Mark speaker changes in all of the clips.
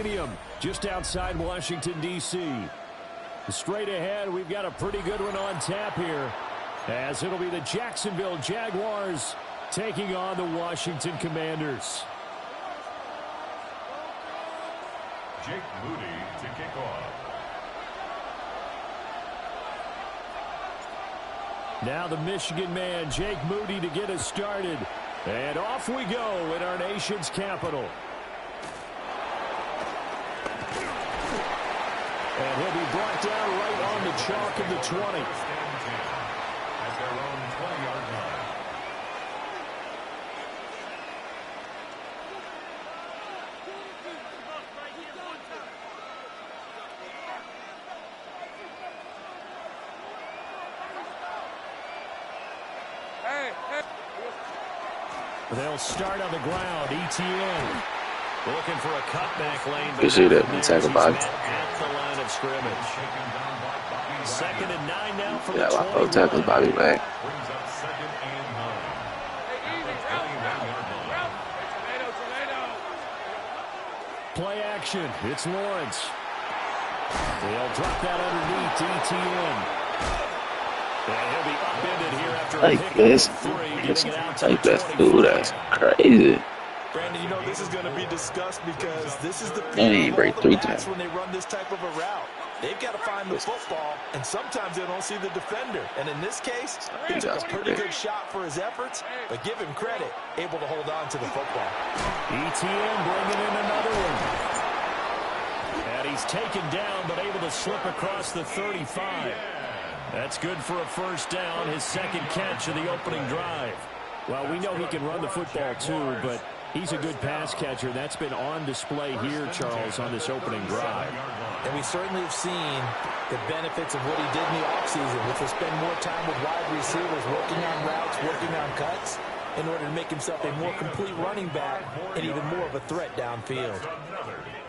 Speaker 1: Stadium, just outside Washington, D.C. Straight ahead, we've got a pretty good one on tap here, as it'll be the Jacksonville Jaguars taking on the Washington Commanders.
Speaker 2: Jake Moody to kick off.
Speaker 1: Now the Michigan man, Jake Moody, to get us started. And off we go in our nation's capital. And he'll be brought down right on the chalk of the 20.
Speaker 2: At their own 20-yard line.
Speaker 1: They'll start on the ground. ETN looking for a cutback lane.
Speaker 3: You see that tackle Bobby?
Speaker 1: At the line of scrimmage. 2nd and 9 now for the 20.
Speaker 3: Yeah, tackle Bobby back.
Speaker 2: Brings up 2nd and 9.
Speaker 1: Play action. It's Lawrence. They'll drop that underneath to ETN. And he'll be upended here after a pick of 3, getting it out to the 24.
Speaker 3: Ooh, that's crazy.
Speaker 4: Brandon, you know this is going to be discussed because this is the
Speaker 3: ain't break 3 times
Speaker 4: when they run this type of a route. They've got to find the football, and sometimes they don't see the defender. And in this case, he took a pretty good shot for his efforts, but give him credit, able to hold on to the football.
Speaker 1: ETN bringing in another one. And he's taken down, but able to slip across the 35. That's good for a first down, his 2nd catch of the opening drive. Well, we know he can run the football too, but he's a good pass catcher. That's been on display here, Charles, on this opening drive.
Speaker 4: And we certainly have seen the benefits of what he did in the offseason, which was spend more time with wide receivers, working on routes, working on cuts, in order to make himself a more complete running back and even more of a threat downfield.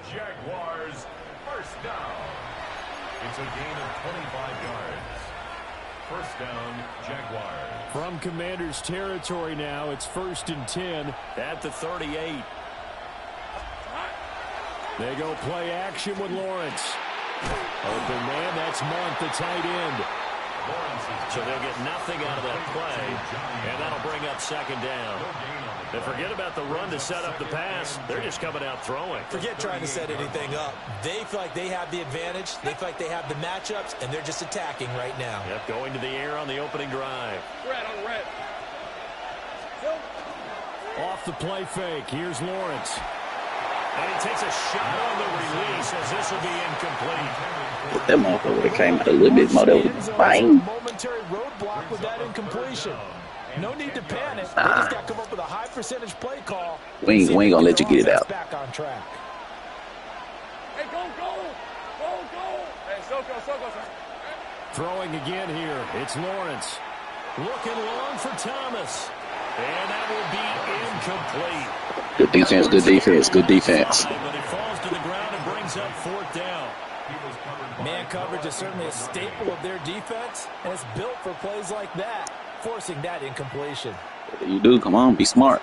Speaker 2: Jaguars first down. It's a gain of 25 yards. First down, Jaguars.
Speaker 1: From Commanders territory now, it's 1st and 10 at the 38. They go play action with Lawrence. Open man, that's Monk, the tight end. So they'll get nothing out of that play, and that'll bring up 2nd down. And forget about the run to set up the pass. They're just coming out throwing.
Speaker 4: Forget trying to set anything up. They feel like they have the advantage. They feel like they have the matchups, and they're just attacking right now.
Speaker 1: Yep, going to the air on the opening drive.
Speaker 5: Red on red.
Speaker 1: Off the play fake. Here's Lawrence. And he takes a shot on the release as this will be incomplete.
Speaker 3: If that motherfucker would have came out a little bit more, that was bang.
Speaker 4: Momentary roadblock with that incompletion. No need to panic. They just got to come up with a high percentage play call.
Speaker 3: We ain't gonna let you get it out.
Speaker 4: Back on track.
Speaker 5: Hey, go. Hey, so go, sir.
Speaker 1: Throwing again here. It's Lawrence. Looking long for Thomas. And that will be incomplete.
Speaker 3: Good defense, good defense, good defense.
Speaker 1: But he falls to the ground and brings up 4th down.
Speaker 4: Man coverage is certainly a staple of their defense, and it's built for plays like that, forcing that incompletion.
Speaker 3: You do, come on, be smart.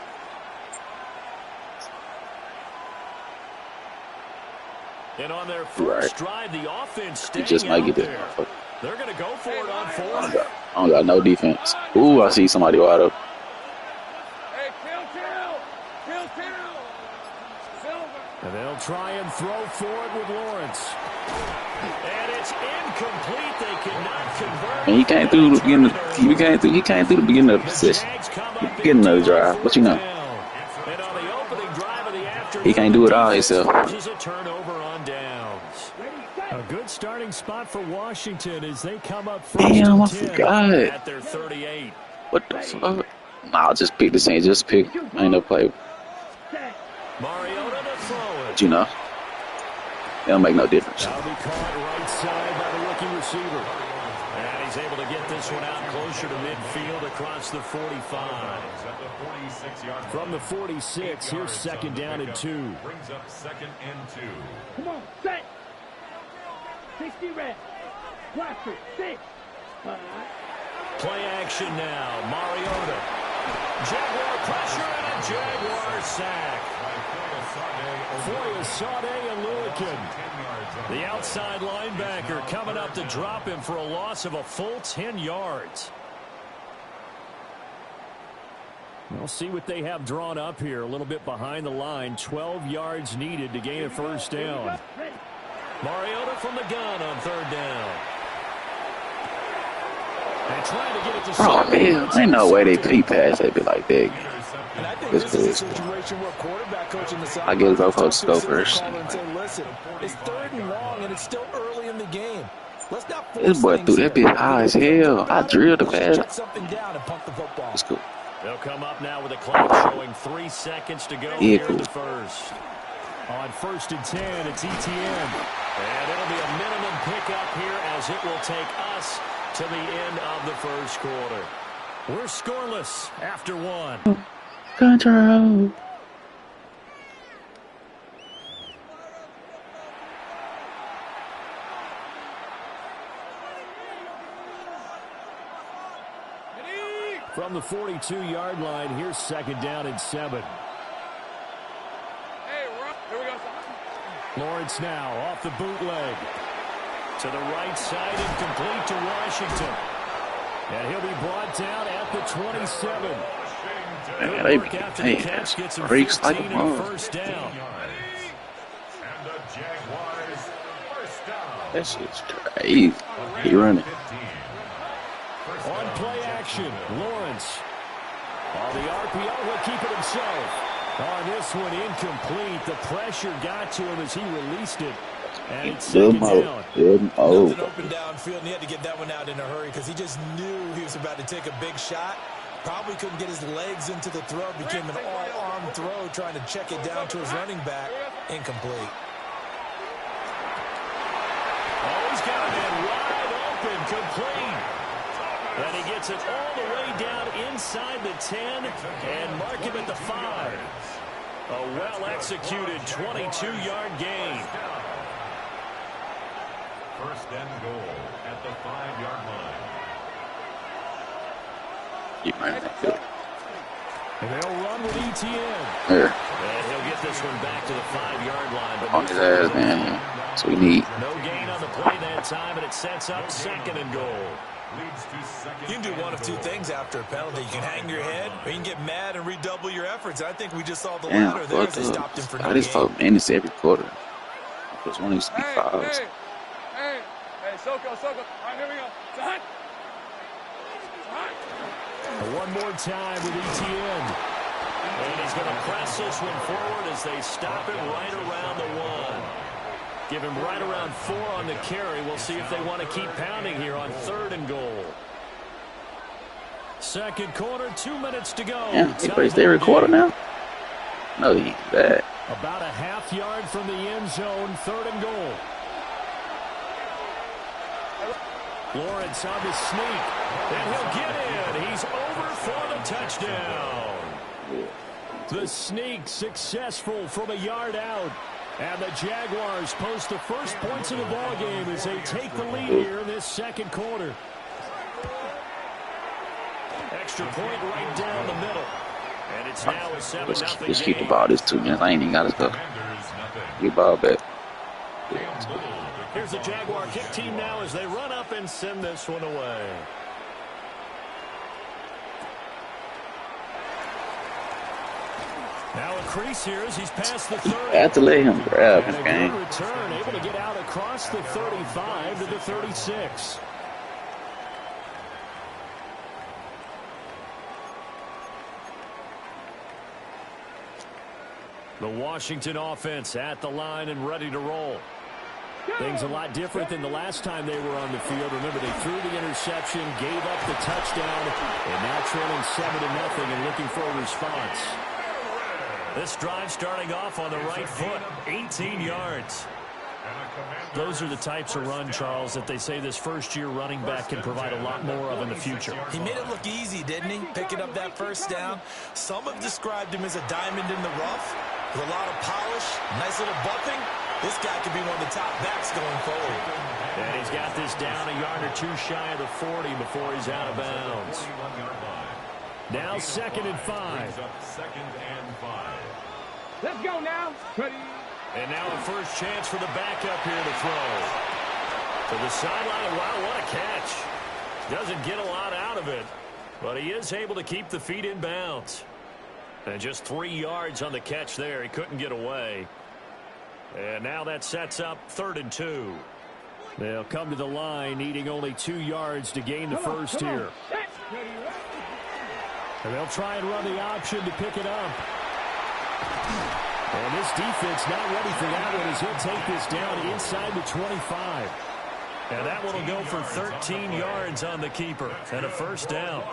Speaker 1: And on their first drive, the offense staying
Speaker 3: You just might get this
Speaker 1: there.
Speaker 3: motherfucker.
Speaker 1: They're going to go for it on 4th.
Speaker 3: I don't got no defense. Ooh, I see somebody wide open.
Speaker 5: Hey, kill. Silver.
Speaker 1: And they'll try and throw for it with Lawrence. And it's incomplete. They cannot convert.
Speaker 3: And he came through the beginning. He came through the beginning of the position. Get another drive. What you know?
Speaker 1: And on the opening drive of the afternoon,
Speaker 3: He can't do it all himself.
Speaker 1: Is a turnover on downs. A good starting spot for Washington as they come up first.
Speaker 3: Damn, I
Speaker 1: and 10
Speaker 3: forgot.
Speaker 1: at their 38.
Speaker 3: What the fuck? Nah, just pick the same. Just pick. I ain't no play.
Speaker 1: Mariota to throw it.
Speaker 3: But you know, it don't make no difference.
Speaker 1: That'll be caught right side by the rookie receiver. And he's able to get this one out closer to midfield across the 45. From the 46, here's 2nd down and 2.
Speaker 2: Brings up 2nd and 2.
Speaker 5: Come on, set. 60 red. Blaster, 6.
Speaker 1: Play action now. Mariota. Jaguar pressure and a Jaguar sack. Foye Sade and Louis second. The outside linebacker coming up to drop him for a loss of a full 10 yards. We'll see what they have drawn up here. A little bit behind the line. 12 yards needed to gain a first down. Mariota from the gun on third down. And trying to get it to
Speaker 3: hell, ain't no way they pass that be like that.
Speaker 4: And I think this is a situation where quarterback coach in the side
Speaker 3: I guess both folks go first.
Speaker 4: Listen, it's 3rd and long, and it's still early in the game. Let's not force
Speaker 3: this boy threw that bit high as hell. I drilled the pass.
Speaker 4: Check something down and punt the football.
Speaker 3: Let's go.
Speaker 1: They'll come up now with a clock showing 3 seconds to go here in the first. On 1st and 10, it's ETN. And it'll be a minimum pickup here as it will take us to the end of the first quarter. We're scoreless after 1.
Speaker 3: Control.
Speaker 1: From the 42-yard line, here's 2nd down and 7.
Speaker 5: Here we go.
Speaker 1: Lawrence now off the bootleg. To the right side and complete to Washington. And he'll be brought down at the 27.
Speaker 3: Man, they breaks like a mug.
Speaker 1: First down.
Speaker 3: That shit's crazy. He running.
Speaker 1: On play action, Lawrence. On the RPO, he'll keep it himself. On this one, incomplete. The pressure got to him as he released it. And it's 2nd down.
Speaker 4: Nothing open downfield, and he had to get that one out in a hurry because he just knew he was about to take a big shot. Probably couldn't get his legs into the throw. Became an all-arm throw, trying to check it down to his running back. Incomplete.
Speaker 1: Oh, he's got a man wide open, complete. And he gets it all the way down inside the 10 and mark him at the 5. A well-executed 22-yard gain.
Speaker 2: 1st and goal at the 5-yard line.
Speaker 3: Keep running that field.
Speaker 1: And they'll run with ETN.
Speaker 3: There.
Speaker 1: And he'll get this one back to the 5-yard line. But
Speaker 3: on his ass, man. That's what we need.
Speaker 1: No gain on the play that time, and it sets up 2nd and goal.
Speaker 4: You can do one of 2 things after a penalty. You can hang your head, or you can get mad and redouble your efforts. I think we just saw the latter there as they stopped him for no gain.
Speaker 3: I just 4 minutes every quarter. Because one used to be fouls.
Speaker 5: Hey, Soko. All right, here we go. Son.
Speaker 1: One more time with ETN. And he's going to press this one forward as they stop him right around the 1. Give him right around 4 on the carry. We'll see if they want to keep pounding here on 3rd and goal. 2nd quarter, 2 minutes to go.
Speaker 3: Yeah, he plays every quarter now? No, he ain't bad.
Speaker 1: About a half yard from the end zone, 3rd and goal. Lawrence on the sneak, and he'll get in. He's over for the touchdown. The sneak successful from a yard out. And the Jaguars post the first points of the ballgame as they take the lead here in this 2nd quarter. Extra point right down the middle. And it's now a 7-0
Speaker 3: Let's keep the ball this 2 minutes. I ain't even got to go. Get ball back.
Speaker 1: Here's the Jaguar kick team now as they run up and send this one away. Now a crease here as he's past the 30.
Speaker 3: I had to let him grab his
Speaker 1: and a
Speaker 3: game.
Speaker 1: good return, able to get out across the 35 to the 36. The Washington offense at the line and ready to roll. Things a lot different than the last time they were on the field. Remember, they threw the interception, gave up the touchdown, and now trailing 7-0 and looking for a response. This drive starting off on the right foot, 18 yards. Those are the types of run, Charles, that they say this first-year running back can provide a lot more of in the future.
Speaker 4: He made it look easy, didn't he? Picking up that first down. Some have described him as a diamond in the rough with a lot of polish, nice little buffing. This guy could be one of the top backs going forward.
Speaker 1: And he's got this down a yard or 2 shy of the 40 before he's out of bounds. Now 2nd and 5.
Speaker 2: Second and 5.
Speaker 5: Let's go now. Ready.
Speaker 1: And now a first chance for the backup here to throw. To the sideline. Wow, what a catch. Doesn't get a lot out of it, but he is able to keep the feet in bounds. And just 3 yards on the catch there. He couldn't get away. And now that sets up 3rd and 2. They'll come to the line needing only 2 yards to gain the first here. And they'll try and run the option to pick it up. And this defense not ready for that one as he'll take this down inside the 25. And that one will go for 13 yards on the keeper. And a first down.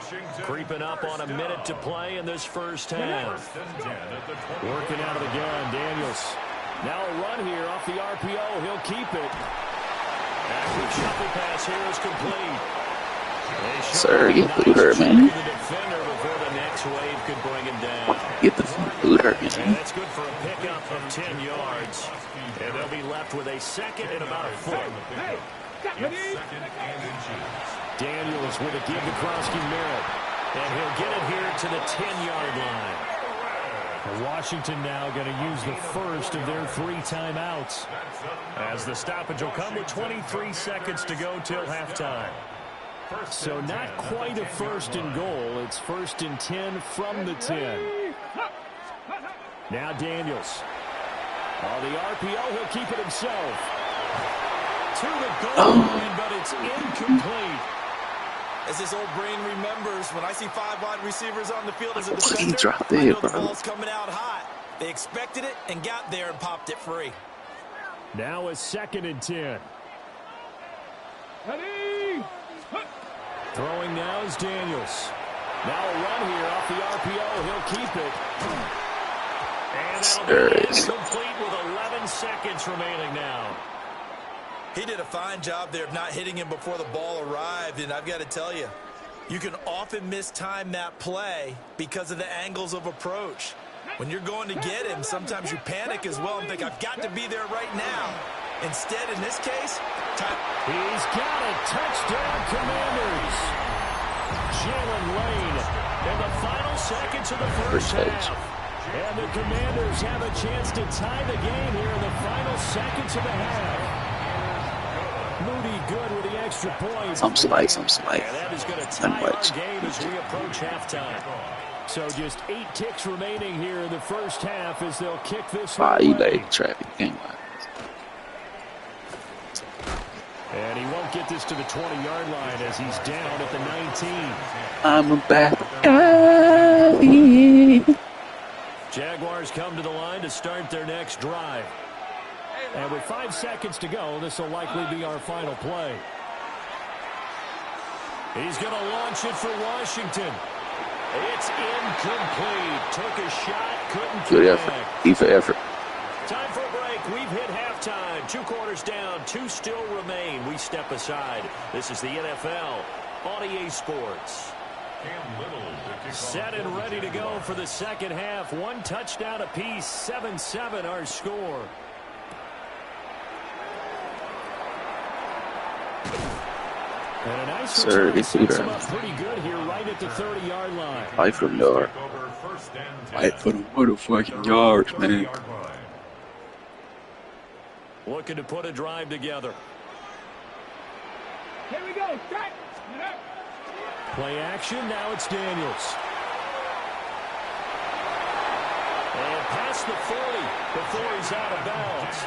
Speaker 1: Creeping up on a minute to play in this first half. Working out of the gun, Daniels. Now a run here off the RPO. He'll keep it. Active shuffle pass here is complete.
Speaker 3: Sir, get the boot hurt, man.
Speaker 1: The defender before the next wave could bring him down.
Speaker 3: Get the boot hurt, man.
Speaker 1: And that's good for a pickup of 10 yards. And they'll be left with a second and about a foot. Daniels with a give to Krosky Merritt. And he'll get it here to the 10-yard line. Washington now going to use the first of their 3 timeouts. As the stoppage will come with 23 seconds to go till halftime. So not quite a first and goal. It's 1st and 10 from the 10. Now Daniels. On the RPO, he'll keep it himself. To the goal line, but it's incomplete.
Speaker 4: As this old brain remembers, when I see 5 wide receivers on the field as a
Speaker 3: He
Speaker 4: defender,
Speaker 3: dropped
Speaker 4: I
Speaker 3: it,
Speaker 4: know the
Speaker 3: bro.
Speaker 4: ball's coming out hot. They expected it and got there and popped it free.
Speaker 1: Now a 2nd and 10. Throwing now is Daniels. Now a run here off the RPO. He'll keep it. And that'll be incomplete with 11 seconds remaining now.
Speaker 4: He did a fine job there of not hitting him before the ball arrived, and I've got to tell you, you can often mistime that play because of the angles of approach. When you're going to get him, sometimes you panic as well and think, I've got to be there right now. Instead, in this case,
Speaker 1: he's got a touchdown, Commanders. Jalen Lane in the final seconds of the first half. And the Commanders have a chance to tie the game here in the final seconds of the half. Moody good with the extra point.
Speaker 3: Some slice.
Speaker 1: And that is going to tie our game as we approach halftime. So just 8 ticks remaining here in the first half as they'll kick this one
Speaker 3: You
Speaker 1: away.
Speaker 3: like traffic game.
Speaker 1: And he won't get this to the 20-yard line as he's down at the 19.
Speaker 3: I'm a bad guy.
Speaker 1: Jaguars come to the line to start their next drive. And with 5 seconds to go, this will likely be our final play. He's going to launch it for Washington. It's incomplete. Took a shot, couldn't
Speaker 3: Good
Speaker 1: connect.
Speaker 3: effort. E for effort.
Speaker 1: Time for a break. We've hit halftime. 2 quarters down. 2 still remain. We step aside. This is the NFL on EA Sports. Set and ready to go for the second half. 1 touchdown apiece. 7-7 our score. And a nice return sets him up pretty good here right at the 30-yard line.
Speaker 3: Fight for the yard. Fight for the motherfucking yards, man.
Speaker 1: Looking to put a drive together.
Speaker 5: Here we go. Strike.
Speaker 1: Play action. Now it's Daniels. And past the 40 before he's out of bounds.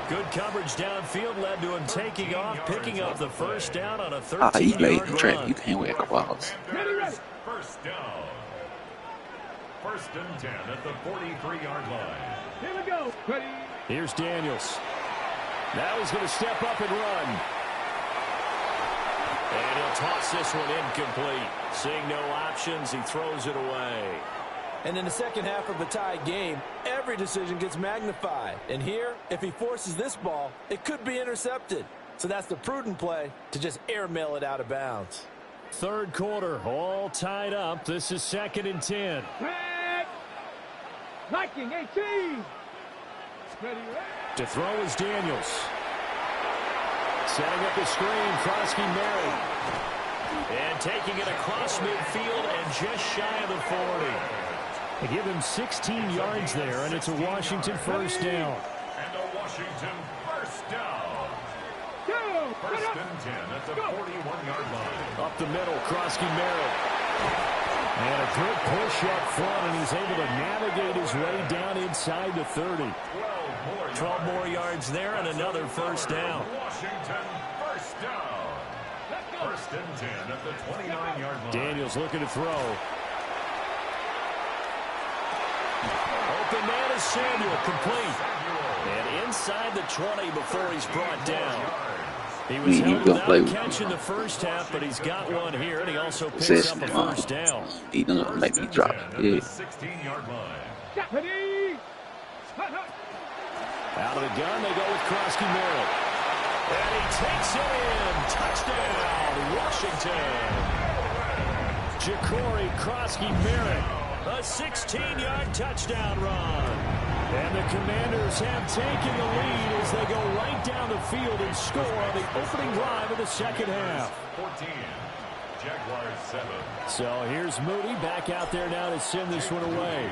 Speaker 1: Good coverage downfield led to him taking off, picking up the first down on a 13-yard run.
Speaker 3: You can't whack a balls.
Speaker 2: First down. 1st and 10 at the 43-yard line.
Speaker 5: Here we go. Ready.
Speaker 1: Here's Daniels. Now he's going to step up and run. And he'll toss this one incomplete. Seeing no options, he throws it away.
Speaker 4: And in the second half of the tied game, every decision gets magnified. And here, if he forces this ball, it could be intercepted. So that's the prudent play to just airmail it out of bounds.
Speaker 1: 3rd quarter, all tied up. This is 2nd and 10.
Speaker 5: Liking 18. Ready.
Speaker 1: To throw is Daniels. Setting up the screen, Krosky Merritt. And taking it across midfield and just shy of the 40. They give him 16 yards there, and it's a Washington first down.
Speaker 2: And a Washington first down. First and 10 at the 41-yard line.
Speaker 1: Up the middle, Krosky Merritt. And a good push up front, and he's able to navigate his way down inside the 30. 12 more yards there, and another first down.
Speaker 2: Washington first down. First and 10 at the 29-yard line.
Speaker 1: Daniels looking to throw. Open man is Samuel, complete. And inside the 20 before he's brought down. He was held without a catch in the first half, but he's got one here, and he also picks up a first down.
Speaker 3: He doesn't make me drop. Yeah.
Speaker 2: 16-yard line.
Speaker 1: Out of the gun, they go with Krosky Merritt. And he takes it in. Touchdown, Washington. Ja'Cory Krosky Merritt. A 16-yard touchdown run. And the Commanders have taken the lead as they go right down the field and score on the opening drive of the second half.
Speaker 2: 14, Jaguars 7.
Speaker 1: So here's Moody back out there now to send this one away.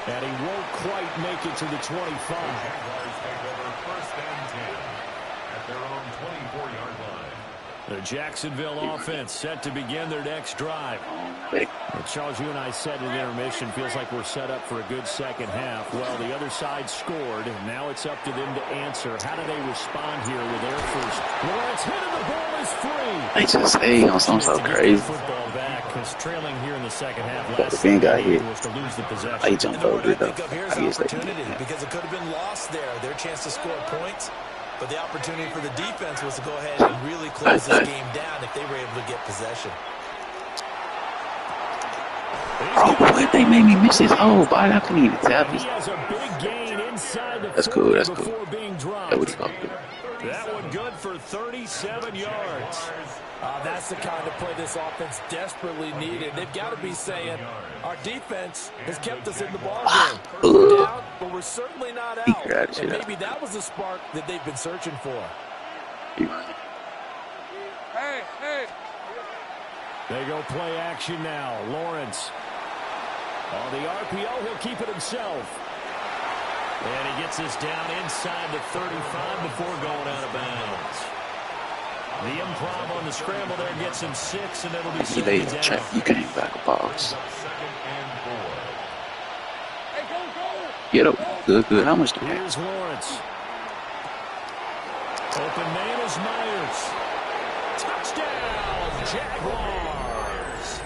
Speaker 1: And he won't quite make it to the 25.
Speaker 2: Jaguars take over first and 10 at their own 24-yard line.
Speaker 1: The Jacksonville offense set to begin their next drive. Well, Charles, you and I said in intermission, feels like we're set up for a good second half. Well, the other side scored, and now it's up to them to answer. How do they respond here with their first? Lawrence hit and the ball is free.
Speaker 3: They just say on something so crazy.
Speaker 1: Football back because trailing here in the second half.
Speaker 3: But the thing got hit.
Speaker 1: Was to lose the possession.
Speaker 3: I jumped over it though.
Speaker 4: Here's the opportunity because it could have been lost there. Their chance to score points. But the opportunity for the defense was to go ahead and really close this game down if they were able to get possession.
Speaker 3: Bro, what? They made me miss this. Oh, but I couldn't even tell me.
Speaker 1: He has a big gain inside the
Speaker 3: That's cool. That's cool.
Speaker 1: before being dropped.
Speaker 3: That would have good.
Speaker 1: That one good for 37 yards.
Speaker 4: That's the kind of play this offense desperately needed. They've got to be saying, our defense has kept us in the ballgame. We're down, but we're certainly not out. And maybe that was the spark that they've been searching for.
Speaker 5: Hey, hey.
Speaker 1: They go play action now. Lawrence. On the RPO, he'll keep it himself. And he gets us down inside the 35 before going out of bounds. The improv on the scramble there gets him 6, and it'll be second down.
Speaker 3: You came back a box. Get up. Good, good. How much do you
Speaker 1: Here's Lawrence. Open man is Myers. Touchdown, Jaguars.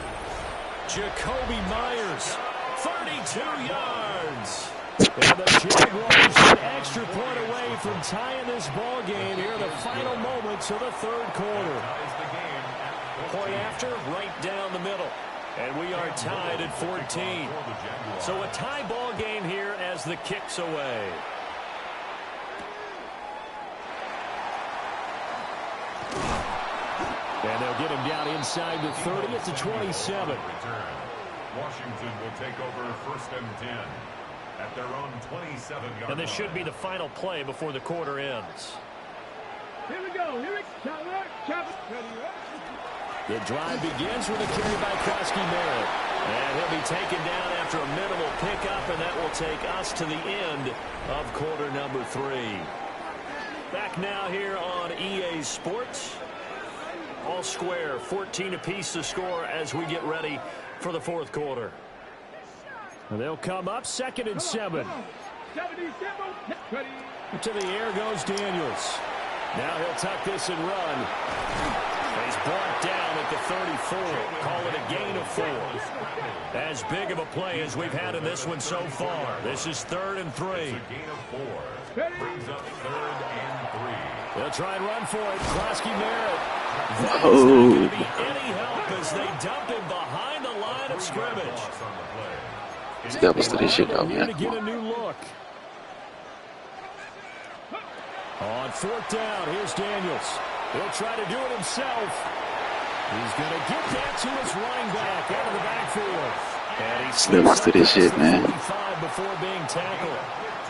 Speaker 1: Jacoby Myers, 32 yards. And the Jaguars an extra point away from tying this ball game here in the final moments of the third quarter. Point after, right down the middle. And we are tied at 14. So a tie ball game here as the kick's away. And they'll get him down inside the 30 at the 27.
Speaker 2: Washington will take over first and 10 at their own 27-yard line.
Speaker 1: And this should be the final play before the quarter ends.
Speaker 5: Here we go. Here it comes.
Speaker 1: The drive begins with a carry by Krosky Merritt. And he'll be taken down after a minimal pickup, and that will take us to the end of quarter number 3. Back now here on EA Sports. All square, 14 apiece to score as we get ready for the fourth quarter. And they'll come up 2nd and 7. To the air goes Daniels. Now he'll tuck this and run. He's brought down at the 34. Call it a gain of 4. As big of a play as we've had in this one so far. This is 3rd and 3.
Speaker 2: It's a gain of 4. Brings up 3rd and 3.
Speaker 1: They'll try and run for it. Krosky Merritt.
Speaker 3: Oh.
Speaker 1: There's not going to be any help as they dump him behind the line of scrimmage.
Speaker 3: Steps to this shit though,
Speaker 1: Here
Speaker 3: man.
Speaker 1: to get a new look. On 4th down, here's Daniels. He'll try to do it himself. He's going to get that to his running back out of the backfield. And he
Speaker 3: Steps to this shit, man.
Speaker 1: before being tackled.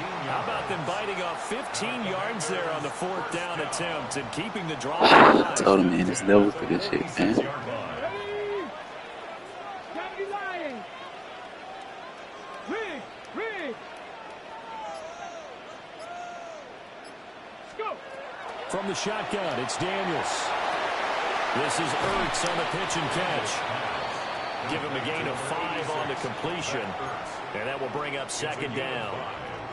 Speaker 1: How about them biting off 15 yards there on the 4th down attempt and keeping the drive
Speaker 3: I
Speaker 1: alive?
Speaker 3: told him, man, it's levels for this shit, man.
Speaker 1: From the shotgun, it's Daniels. This is Ertz on the pitch and catch. Give him a gain of 5 on the completion, and that will bring up 2nd down.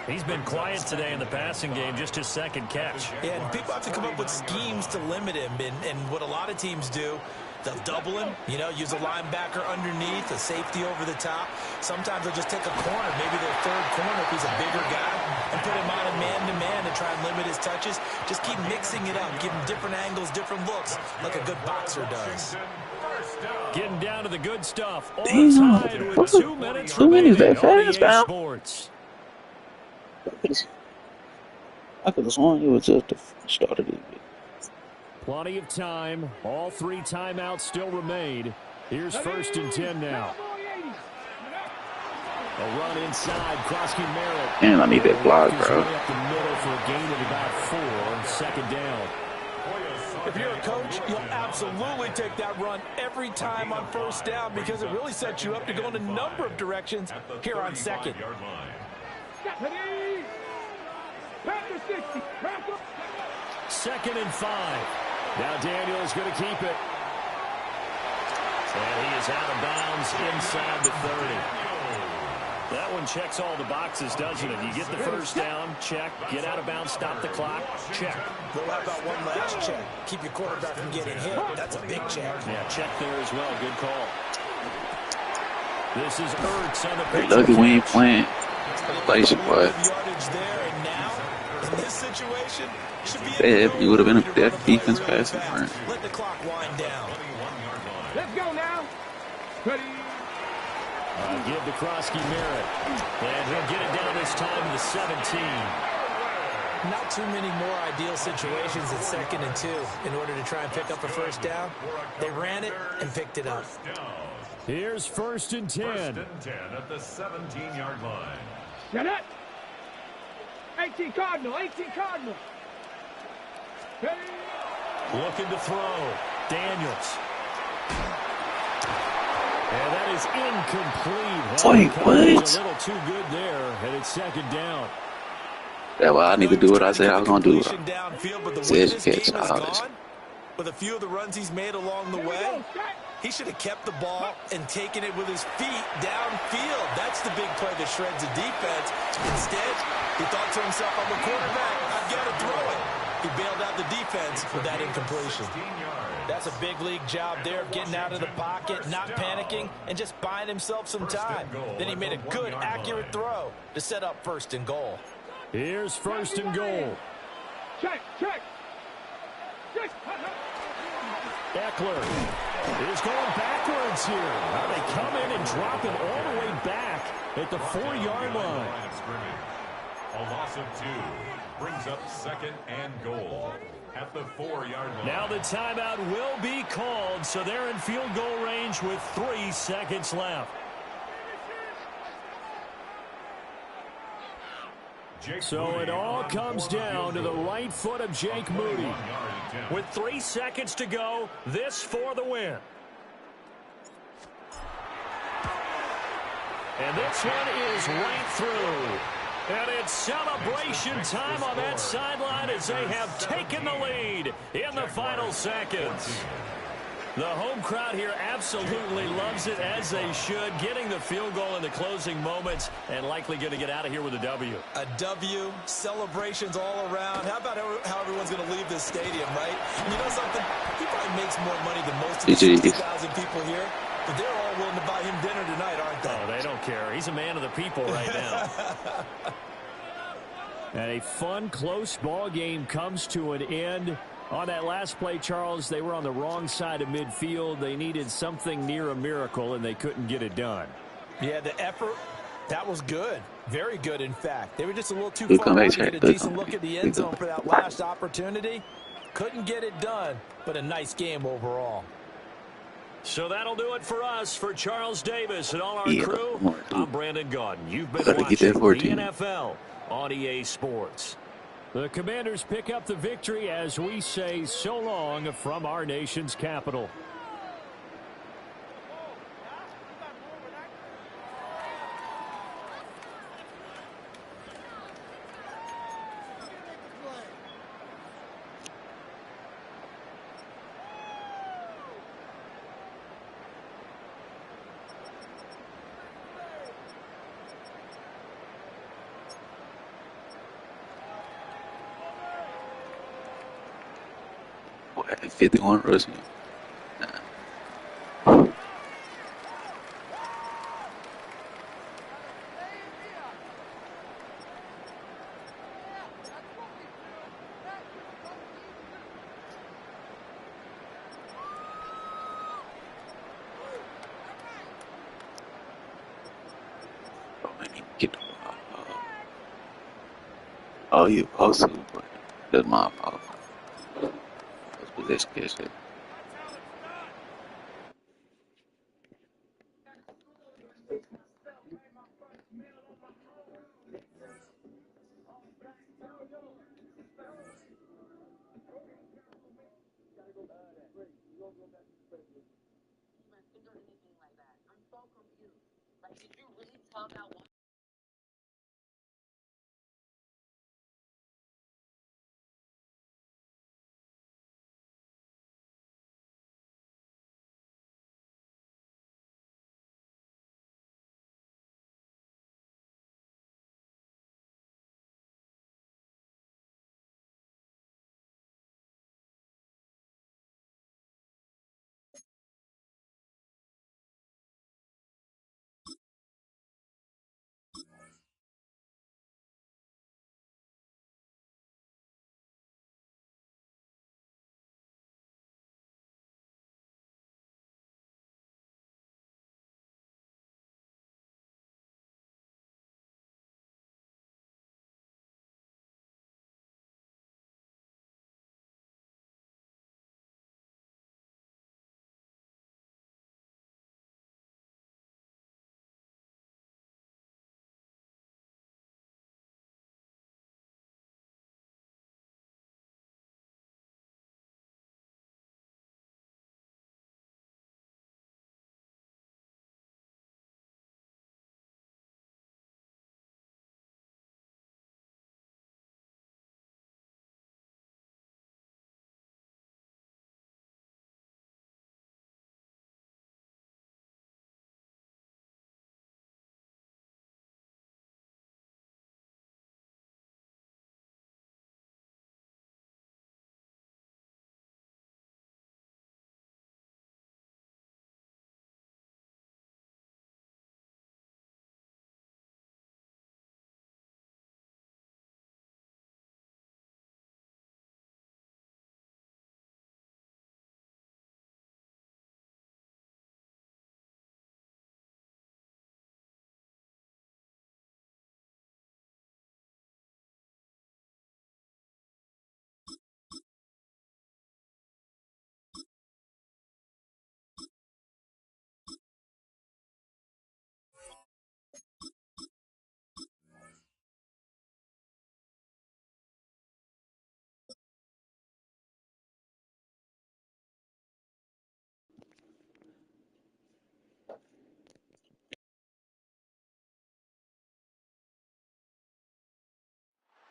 Speaker 1: He's been quiet today in the passing game, just his 2nd catch.
Speaker 4: Yeah, and people have to come up with schemes to limit him, and what a lot of teams do, they'll double him, you know, use a linebacker underneath, a safety over the top. Sometimes they'll just take a corner, maybe their 3rd corner if he's a bigger guy, and put him on a man-to-man to try and limit his touches. Just keep mixing it up, give him different angles, different looks, like a good boxer does.
Speaker 1: Getting down to the good stuff.
Speaker 3: Damn,
Speaker 1: With 2 minutes
Speaker 3: 2 minutes that
Speaker 1: remaining
Speaker 3: fast,
Speaker 1: on EA
Speaker 3: pal?
Speaker 1: Sports.
Speaker 3: I could have sworn it was just the start of this.
Speaker 1: Plenty of time. All 3 timeouts still remain. Here's 1st and 10 now. A run inside. Krosky Merritt.
Speaker 3: Man, I need that block, bro.
Speaker 1: Up the middle for a gain of about 4. 2nd down.
Speaker 4: If you're a coach, you'll absolutely take that run every time on 1st down because it really sets you up to go in a number of directions here on 2nd.
Speaker 1: 2nd and 5. Now Daniels going to keep it. And he is out of bounds inside the 30. That one checks all the boxes, doesn't it? You get the 1st down, check. Get out of bounds, stop the clock, check.
Speaker 4: Well, how about one last check? Keep your quarterback from getting hit. That's a big check.
Speaker 1: Yeah, check there as well. Good call. This is Ertz on the pitch.
Speaker 3: Lucky we ain't playing. Place your boy. You would have been a death defense passing for him.
Speaker 4: Let the clock wind down.
Speaker 5: Let's go now. Ready.
Speaker 1: Give to Krosky Merritt. And he'll get it down this time to the 17.
Speaker 4: Not too many more ideal situations at 2nd and 2 in order to try and pick up a 1st down. They ran it and picked it up.
Speaker 1: Here's 1st and 10.
Speaker 2: 1st and 10 at the 17-yard line.
Speaker 5: Get it. 18 Cardinal. 18 Cardinal. Ready.
Speaker 1: Looking to throw. Daniels. And that is incomplete.
Speaker 3: Wait, what?
Speaker 1: A little too good there, and it's 2nd down.
Speaker 3: Yeah, well, I need to do what I said I was going to do. Says catch all this.
Speaker 4: With a few of the runs he's made along the way, he should have kept the ball and taken it with his feet downfield. That's the big play that shreds the defense. Instead, he thought to himself, I'm a quarterback, I've got to throw it. He bailed out the defense with that incompletion. That's a big league job there of getting out of the pocket, not panicking, and just buying himself some time. Then he made a good, accurate throw to set up 1st and goal.
Speaker 1: Here's 1st and goal.
Speaker 5: Check.
Speaker 1: Eckler is going backwards here. Now they come in and drop it all the way back at the 4-yard line.
Speaker 2: A loss of 2 brings up 2nd and goal at the 4-yard line.
Speaker 1: Now the timeout will be called, so they're in field goal range with 3 seconds left. So it all comes down to the right foot of Jake Moody. With 3 seconds to go, this for the win. And this one is right through. And it's celebration time on that sideline as they have taken the lead in the final seconds. The home crowd here absolutely loves it, as they should, getting the field goal in the closing moments and likely going to get out of here with a W.
Speaker 4: A W, celebrations all around. How about how everyone's going to leave this stadium, right? And you know something? He probably makes more money than most of the 60,000 people here, but they're all willing to buy him dinner tonight, aren't they?
Speaker 1: Oh, they don't care. He's a man of the people right now. And a fun, close ball game comes to an end. On that last play, Charles, they were on the wrong side of midfield. They needed something near a miracle, and they couldn't get it done.
Speaker 4: Yeah, the effort, that was good. Very good, in fact. They were just a little too far out to get a decent look at the end zone for that last opportunity. Couldn't get it done, but a nice game overall.
Speaker 1: So that'll do it for us. For Charles Davis and all our crew, I'm Brandon Gaudin. You've been watching the NFL on EA Sports. The Commanders pick up the victory as we say so long from our nation's capital.
Speaker 3: Boy, 51 rushing. Oh, man, he get the ball. Oh, you supposed to, but that's my fault. That's possession catch that.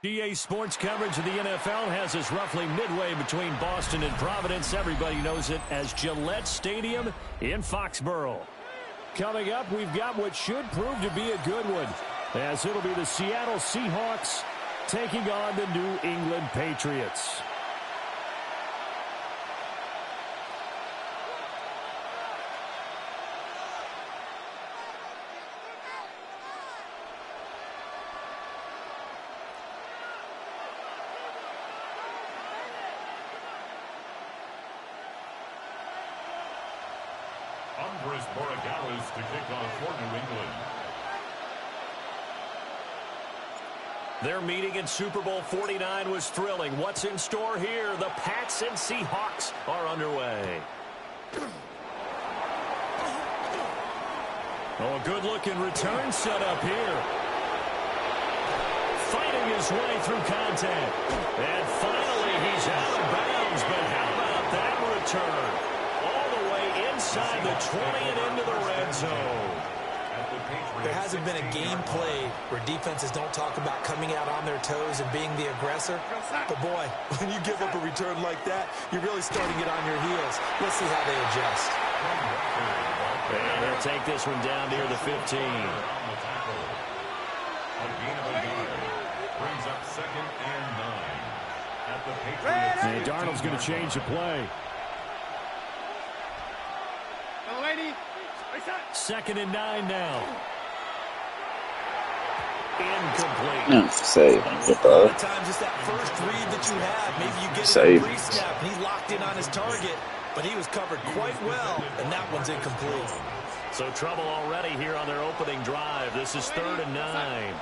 Speaker 1: EA Sports coverage of the NFL has us roughly midway between Boston and Providence. Everybody knows it as Gillette Stadium in Foxborough. Coming up, we've got what should prove to be a good one, as it'll be the Seattle Seahawks taking on the New England Patriots.
Speaker 2: To kick off for New England.
Speaker 1: Their meeting in Super Bowl 49 was thrilling. What's in store here? The Pats and Seahawks are underway. Oh, a good-looking return set up here. fighting his way through contact. And finally, he's out of bounds. But how about that return? All the way inside the 20 and into the red zone.
Speaker 4: There hasn't been a game played where defenses don't talk about coming out on their toes and being the aggressor. But, boy, when you give up a return like that, you're really starting it on your heels. Let's see how they adjust.
Speaker 1: And they'll take this one down near the 15.
Speaker 2: Brings up 2nd and 9. At the Patriots.
Speaker 1: And Darnold's going to change the play. 2nd and 9 now. Incomplete.
Speaker 3: Save.
Speaker 4: A lot of times it's that first read that you have. Maybe you get it in pre-snap and he's locked in on his target, but he was covered quite well, and that one's incomplete.
Speaker 1: So trouble already here on their opening drive. This is 3rd and 9.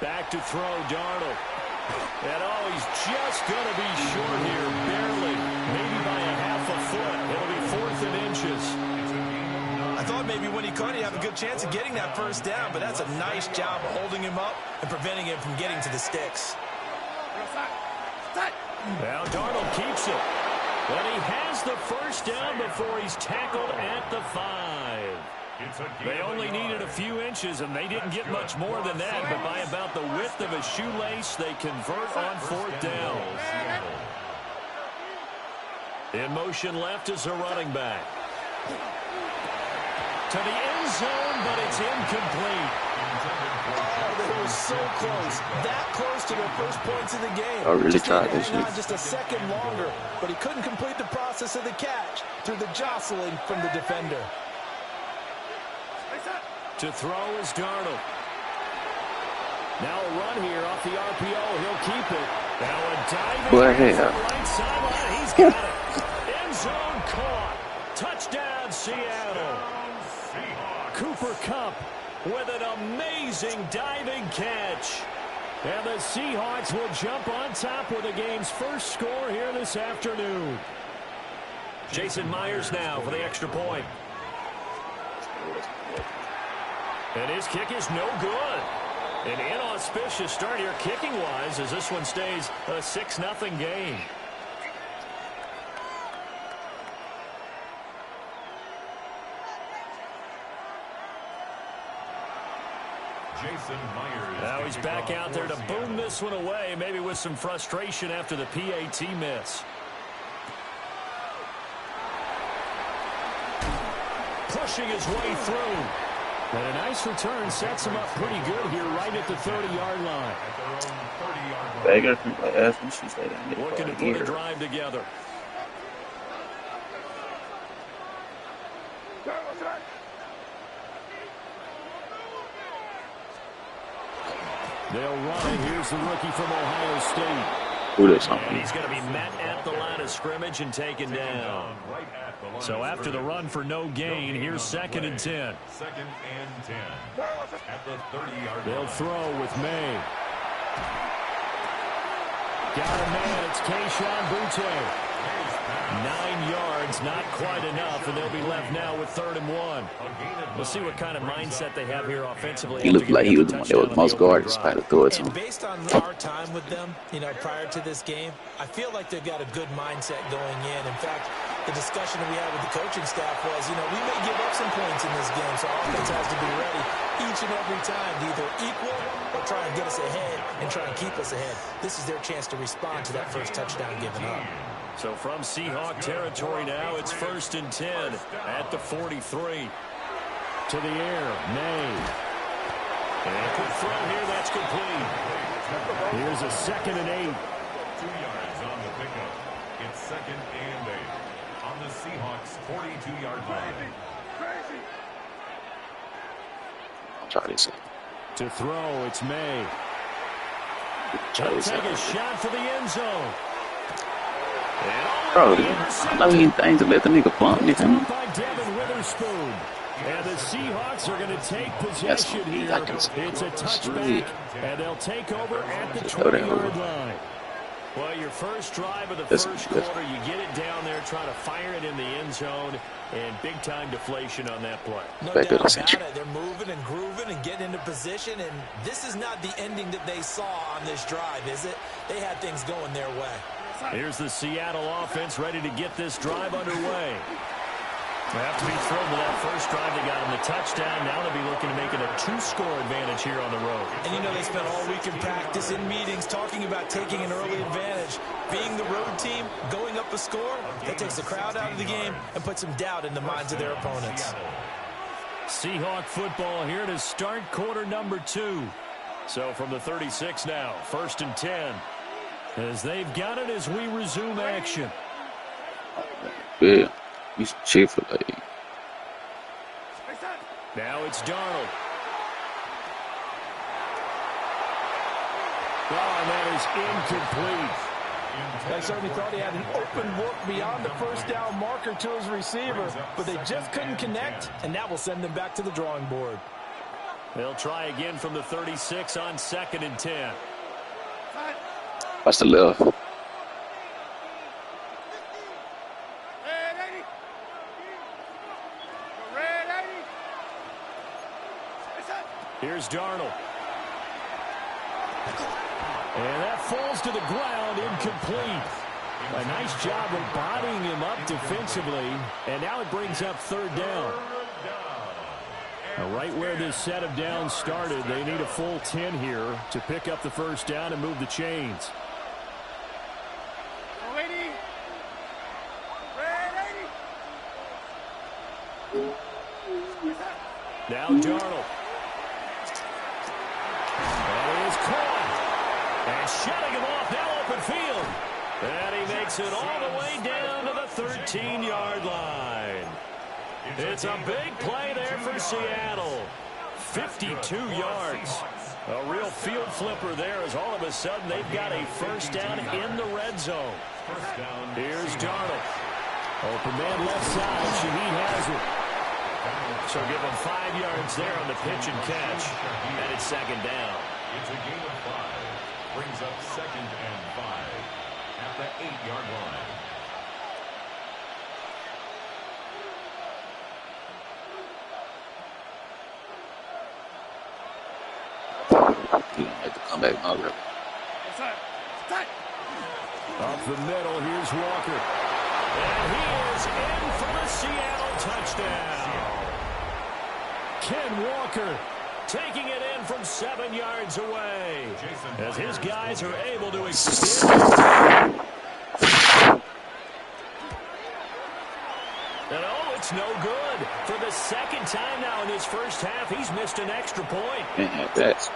Speaker 1: Back to throw, Darnold. And he's just going to be short here, barely, maybe by a half a foot. It'll be 4th and inches.
Speaker 4: I thought maybe when he caught it, he'd have a good chance of getting that first down, but that's a nice job of holding him up and preventing him from getting to the sticks.
Speaker 1: Now Darnold keeps it. But he has the first down before he's tackled at the 5. They only needed a few inches, and they didn't get much more than that, but by about the width of a shoelace, they convert on 4th down. In motion left is a running back. To the end zone, but it's incomplete.
Speaker 4: Oh, they were so close. That close to their first points of the game.
Speaker 3: I really tried this year.
Speaker 4: Just a second longer, but he couldn't complete the process of the catch through the jostling from the defender.
Speaker 1: To throw is Darnold. Now a run here off the RPO. He'll keep it. Now a diving right sideline. He's got it. End zone caught. Touchdown, Seattle. Cooper Kupp with an amazing diving catch. And the Seahawks will jump on top with the game's first score here this afternoon. Jason Myers now for the extra point. And his kick is no good. An inauspicious start here kicking-wise as this one stays a 6-0 game.
Speaker 2: Jason Myers.
Speaker 1: Now he's back out there to boom this one away, maybe with some frustration after the PAT miss. Pushing his way through. And a nice return sets him up pretty good here right at the 30-yard line. Looking to put a drive together. They'll run it. Here's the rookie from Ohio State. And he's going to be met at the line of scrimmage and taken down. So after the run for no gain, here's 2nd and 10.
Speaker 2: 2nd and 10. At the 30-yard line.
Speaker 1: They'll throw with May. Got a man. It's Keyshawn Boutte. 9 yards, not quite enough, and they'll be left now with 3rd and 1. We'll see what kind of mindset they have here offensively.
Speaker 3: He looked like he was the one that was most guarded, despite the throw to him.
Speaker 4: Based on our time with them, prior to this game, I feel like they've got a good mindset going in. In fact, the discussion that we had with the coaching staff was, we may give up some points in this game, so our offense has to be ready each and every time to either equal or try and get us ahead and try and keep us ahead. This is their chance to respond to that first touchdown given up.
Speaker 1: So from Seahawk territory now, it's 1st and 10 at the 43. To the air, May. And a quick throw here, that's complete. Here's a 2nd and 8.
Speaker 2: 2 yards on the pickup. It's 2nd and 8 on the Seahawks 42-yard line.
Speaker 3: I'll try this.
Speaker 1: To throw, it's May.
Speaker 3: He'll
Speaker 1: take a shot for the end zone.
Speaker 3: Bro, I know he ain't to let the nigga bump me.
Speaker 1: By Devin Witherspoon. And the Seahawks are going to take possession here. It's a touchback, and they'll take over at the 20-yard line. Well, your first drive of the first quarter, you get it down there, trying to fire it in the end zone, and big-time deflation on that play.
Speaker 4: No doubt about it. They're moving and grooving and getting into position, and this is not the ending that they saw on this drive, is it? They had things going their way.
Speaker 1: Here's the Seattle offense ready to get this drive underway. They have to be thrilled with that first drive. They got him the touchdown. Now they'll be looking to make it a 2-score advantage here on the road.
Speaker 4: And you know they spent all week in practice, in meetings, talking about taking an early advantage. Being the road team, going up a score, that takes the crowd out of the game and puts some doubt in the minds of their opponents.
Speaker 1: Seahawk football here to start quarter number 2. So from the 36 now, 1st and 10. As they've got it as we resume action.
Speaker 3: Yeah. He's Chick-fil-A.
Speaker 1: Now it's Darnold. Oh, and that is incomplete.
Speaker 4: They certainly thought he had an open look beyond the first down marker to his receiver, but they just couldn't connect, and that will send them back to the drawing board.
Speaker 1: They'll try again from the 36 on 2nd and 10.
Speaker 3: Watch the left.
Speaker 1: Here's Darnold. And that falls to the ground, incomplete. A nice job of bodying him up defensively. And now it brings up 3rd down. Now right where this set of downs started, they need a full 10 here to pick up the first down and move the chains. Now Darnold. And shutting him off, now open field. And he makes it all the way down to the 13-yard line. It's a big play there for Seattle. 52 yards. A real field flipper there as all of a sudden they've got a first down in the red zone. Here's Darnold. Open man left side. Shaheed has it. So give him 5 yards there on the pitch and catch. And it's 2nd down.
Speaker 2: It's a gain of 5. Brings up 2nd and 5 at the 8-yard line.
Speaker 3: He gonna have to come back already.
Speaker 1: Up the middle, here's Walker. And he is in for the Seattle touchdown. Ken Walker taking it in from 7 yards away as his guys are able to extend. And oh, it's no good. For the 2nd time now in his first half, he's missed an extra point.
Speaker 3: Been had that.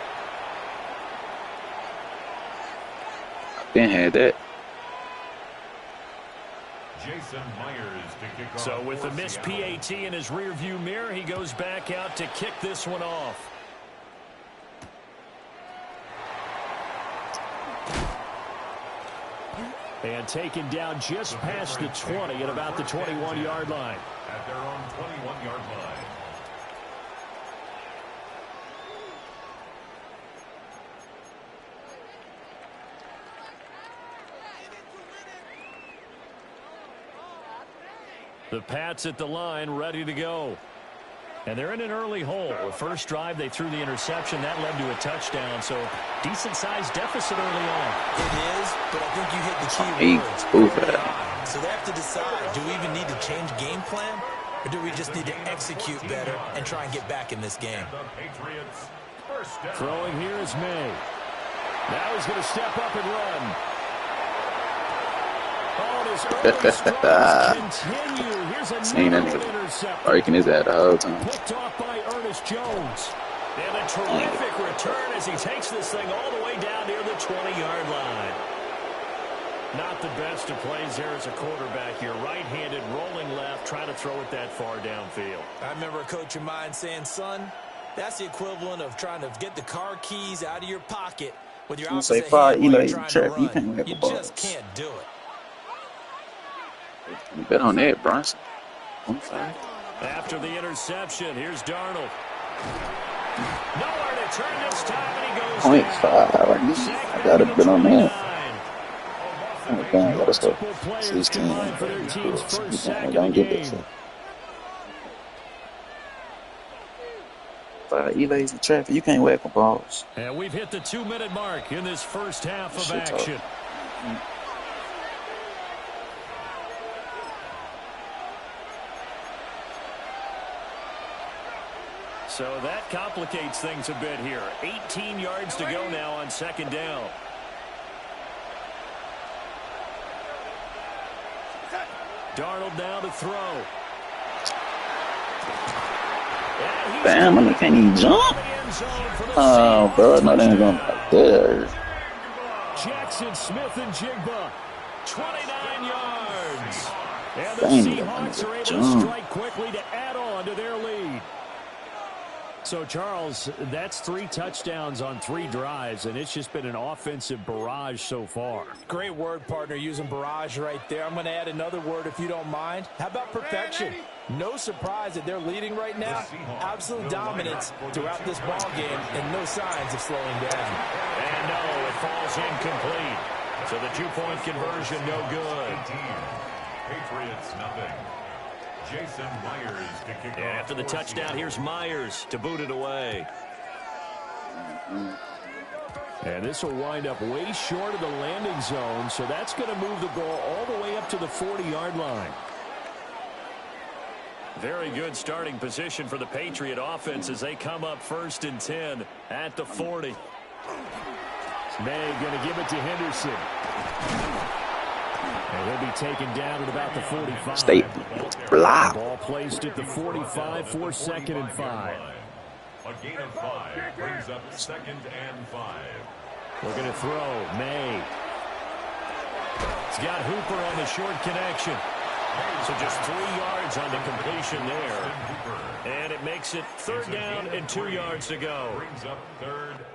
Speaker 3: Been had that.
Speaker 2: Jason Myers to kick off.
Speaker 1: So with the missed PAT in his rearview mirror, he goes back out to kick this one off. And taken down just past the 20 at about the 21-yard line.
Speaker 2: At their own 21-yard line.
Speaker 1: The Pats at the line, ready to go. And they're in an early hole. The first drive, they threw the interception. That led to a touchdown. So, decent-sized deficit early on.
Speaker 4: It is, but I think you hit the key words. So they have to decide, do we even need to change game plan? Or do we just need to execute better and try and get back in this game?
Speaker 1: Throwing here is May. Now he's going to step up and run. Continue. Here's another interception.
Speaker 3: Breaking his head the whole time.
Speaker 1: Picked off by Ernest Jones. And a terrific return as he takes this thing all the way down near the 20-yard line. Not the best of plays there as a quarterback here. Right-handed, rolling left, trying to throw it that far downfield.
Speaker 4: I remember a coach of mine saying, son, that's the equivalent of trying to get the car keys out of your pocket with your opposite hand while you're trying to run. You just can't do it.
Speaker 3: You bet on that, Bronson.
Speaker 1: After the interception, here's Darnold. Nowhere to turn this time, and he goes
Speaker 3: 0.5. I gotta bet on that. Oh, damn, let us go.
Speaker 1: Multiple players
Speaker 3: 16.
Speaker 1: combined for their team's first sack of the
Speaker 3: Don't get this.
Speaker 1: game.
Speaker 3: Elay's in traffic. You can't whack them balls.
Speaker 1: And we've hit the 2-minute mark in this first half of action. So that complicates things a bit here. 18 yards to go now on second down. Darnold down to throw.
Speaker 3: Bam, I can't even jump. Oh, bro, no, they ain't going right there.
Speaker 1: Jackson Smith and Jigba, 29 yards. And the
Speaker 3: Dang,
Speaker 1: Seahawks are able to strike quickly to add on to their lead. So, Charles, that's 3 touchdowns on 3 drives, and it's just been an offensive barrage so far.
Speaker 4: Great word, partner, using barrage right there. I'm going to add another word if you don't mind. How about perfection? No surprise that they're leading right now. Absolute dominance throughout this ball game and no signs of slowing down.
Speaker 1: And no, it falls incomplete. So the 2-point conversion no good.
Speaker 2: Patriots nothing. Jason Myers to kick off.
Speaker 1: After the touchdown, here's Myers to boot it away. And this will wind up way short of the landing zone, so that's going to move the ball all the way up to the 40-yard line. Very good starting position for the Patriot offense as they come up 1st and 10 at the 40. May going to give it to Henderson. And he'll be taken down at about the 45.
Speaker 3: State block.
Speaker 1: Ball placed at the 45 for 2nd and 5.
Speaker 2: A gain of 5 brings up 2nd and 5.
Speaker 1: We're going to throw. May. He's got Hooper on the short connection. So just 3 yards on the completion there. And it makes it 3rd down and 2 yards to go.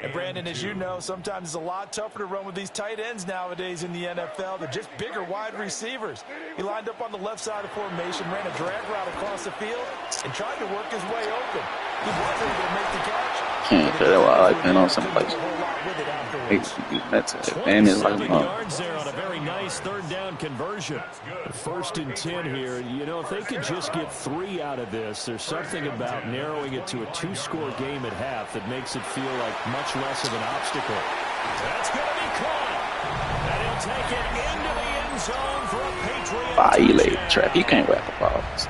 Speaker 4: And Brandon, as you know, sometimes it's a lot tougher to run with these tight ends nowadays in the NFL. They're just bigger wide receivers. He lined up on the left side of the formation, ran a drag route across the field, and tried to work his way open. He was able to make the catch.
Speaker 3: Can't tell that why I like playing on some place. That's it. And it's like,
Speaker 1: yards there on a very nice 3rd down conversion. 1st and 10 here. You know, if they could just get 3 out of this, there's something about narrowing it to a 2-score game at half that makes it feel like much less of an obstacle. That's going to be caught. And he'll take it into the end zone for a Patriot touchdown.
Speaker 3: Trap. You can't whack the balls.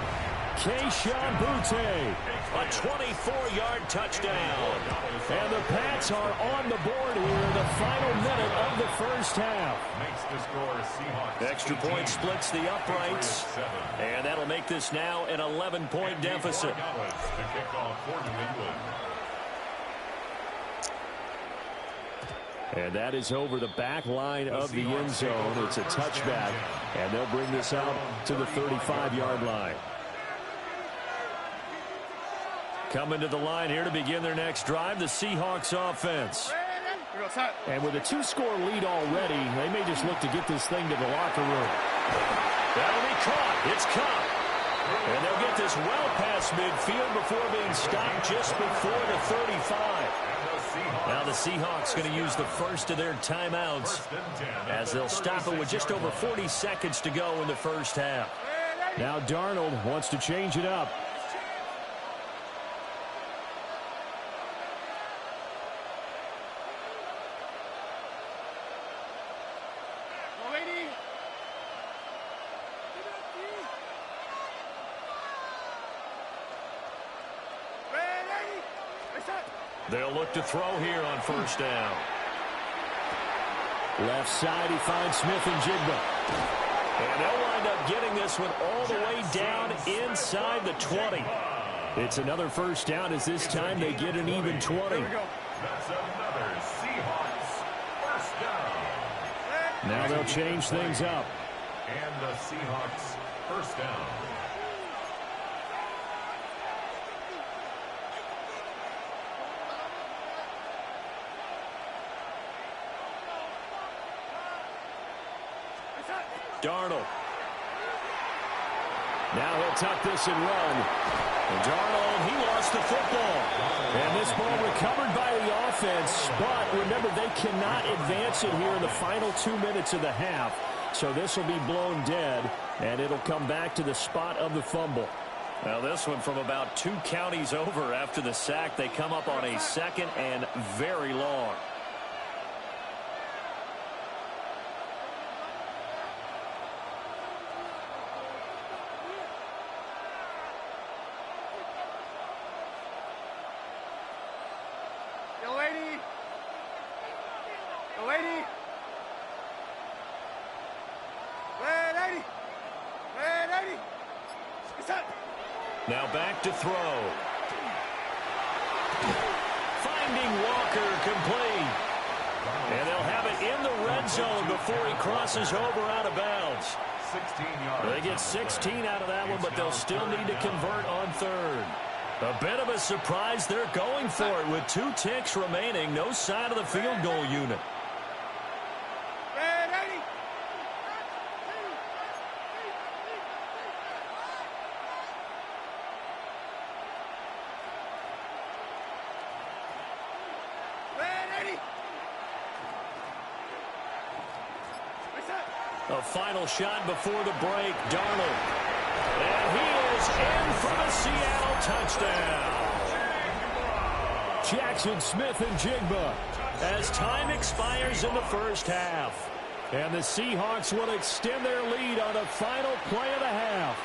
Speaker 1: Keyshawn Butte, a 24-yard touchdown. And the Pats are on the board here in the final minute of the first half. Extra point splits the uprights. And that'll make this now an 11-point deficit. And that is over the back line of the end zone. It's a touchback. And they'll bring this out to the 35-yard line. Coming to the line here to begin their next drive, the Seahawks offense. And with a 2-score lead already, they may just look to get this thing to the locker room. That'll be caught. It's caught. And they'll get this well past midfield before being stopped just before the 35. Now the Seahawks going to use the first of their timeouts as they'll stop it with just over 40 seconds to go in the first half. Now Darnold wants to change it up. They'll look to throw here on 1st down. Left side, he finds Smith and Jigba. And they'll wind up getting this one all the way down inside the 20. It's another 1st down as this time they get an even 20.
Speaker 2: That's another Seahawks 1st down.
Speaker 1: Now they'll change things up.
Speaker 2: And the Seahawks 1st down.
Speaker 1: Darnold. Now he'll tuck this and run. And Darnold, he lost the football. And this ball recovered by the offense. But remember, they cannot advance it here in the final 2 minutes of the half. So this will be blown dead, and it'll come back to the spot of the fumble. Now this one from about 2 counties over after the sack. They come up on a 2nd and very long.
Speaker 5: Yo, lady. Yo, lady. Red 80. Red 80. It's up.
Speaker 1: Now back to throw. Finding Walker complete. And they'll have it in the red zone before he crosses over out of bounds.
Speaker 2: 16 yards.
Speaker 1: They get 16 out of that one, but they'll still need to convert on 3rd. A bit of a surprise. They're going for it with 2 ticks remaining. No sign of the field goal unit.
Speaker 5: Red 80. Red 80.
Speaker 1: A final shot before the break. Darnold. And he is in for the Seattle touchdown. Jackson Smith and Jigba as time expires in the first half. And the Seahawks will extend their lead on the final play of the half.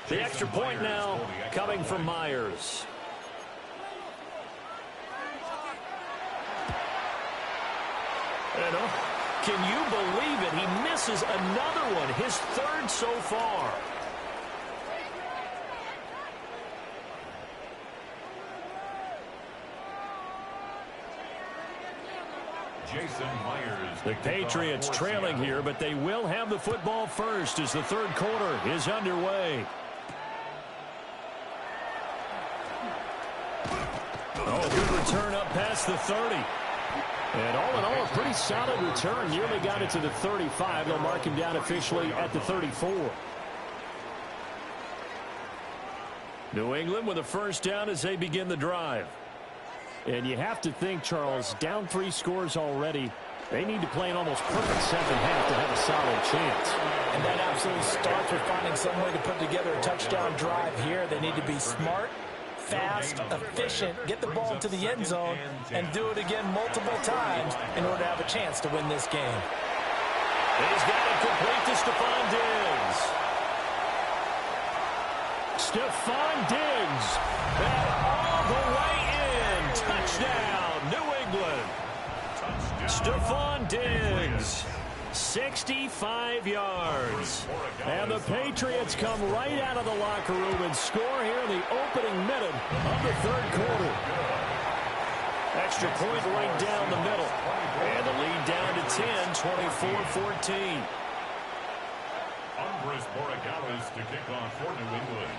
Speaker 1: The extra point now coming from Myers. And can you believe it? He misses another one, his 3rd so far.
Speaker 2: Jason Myers.
Speaker 1: The Patriots trailing here, but they will have the football first as the 3rd quarter is underway. Oh, good return up past the 30. And all in all, a pretty solid return. Nearly got it to the 35. They'll mark him down officially at the 34. New England with a first down as they begin the drive. And you have to think, Charles, down 3 scores already. They need to play an almost perfect second half to have a solid chance.
Speaker 4: And that absolutely starts with finding some way to put together a touchdown drive here. They need to be smart, fast, efficient, get the ball to the end zone, and do it again multiple times in order to have a chance to win this game.
Speaker 1: He's got it complete to Stephon Diggs. Stephon Diggs. And all the way in. Touchdown, New England. Stephon Diggs. 65 yards. And the Patriots come right out of the locker room and score here in the opening minute of the 3rd quarter. Extra point right down the middle. And the lead down to 10, 24-14.
Speaker 2: Andres Borregales to kick off for New England.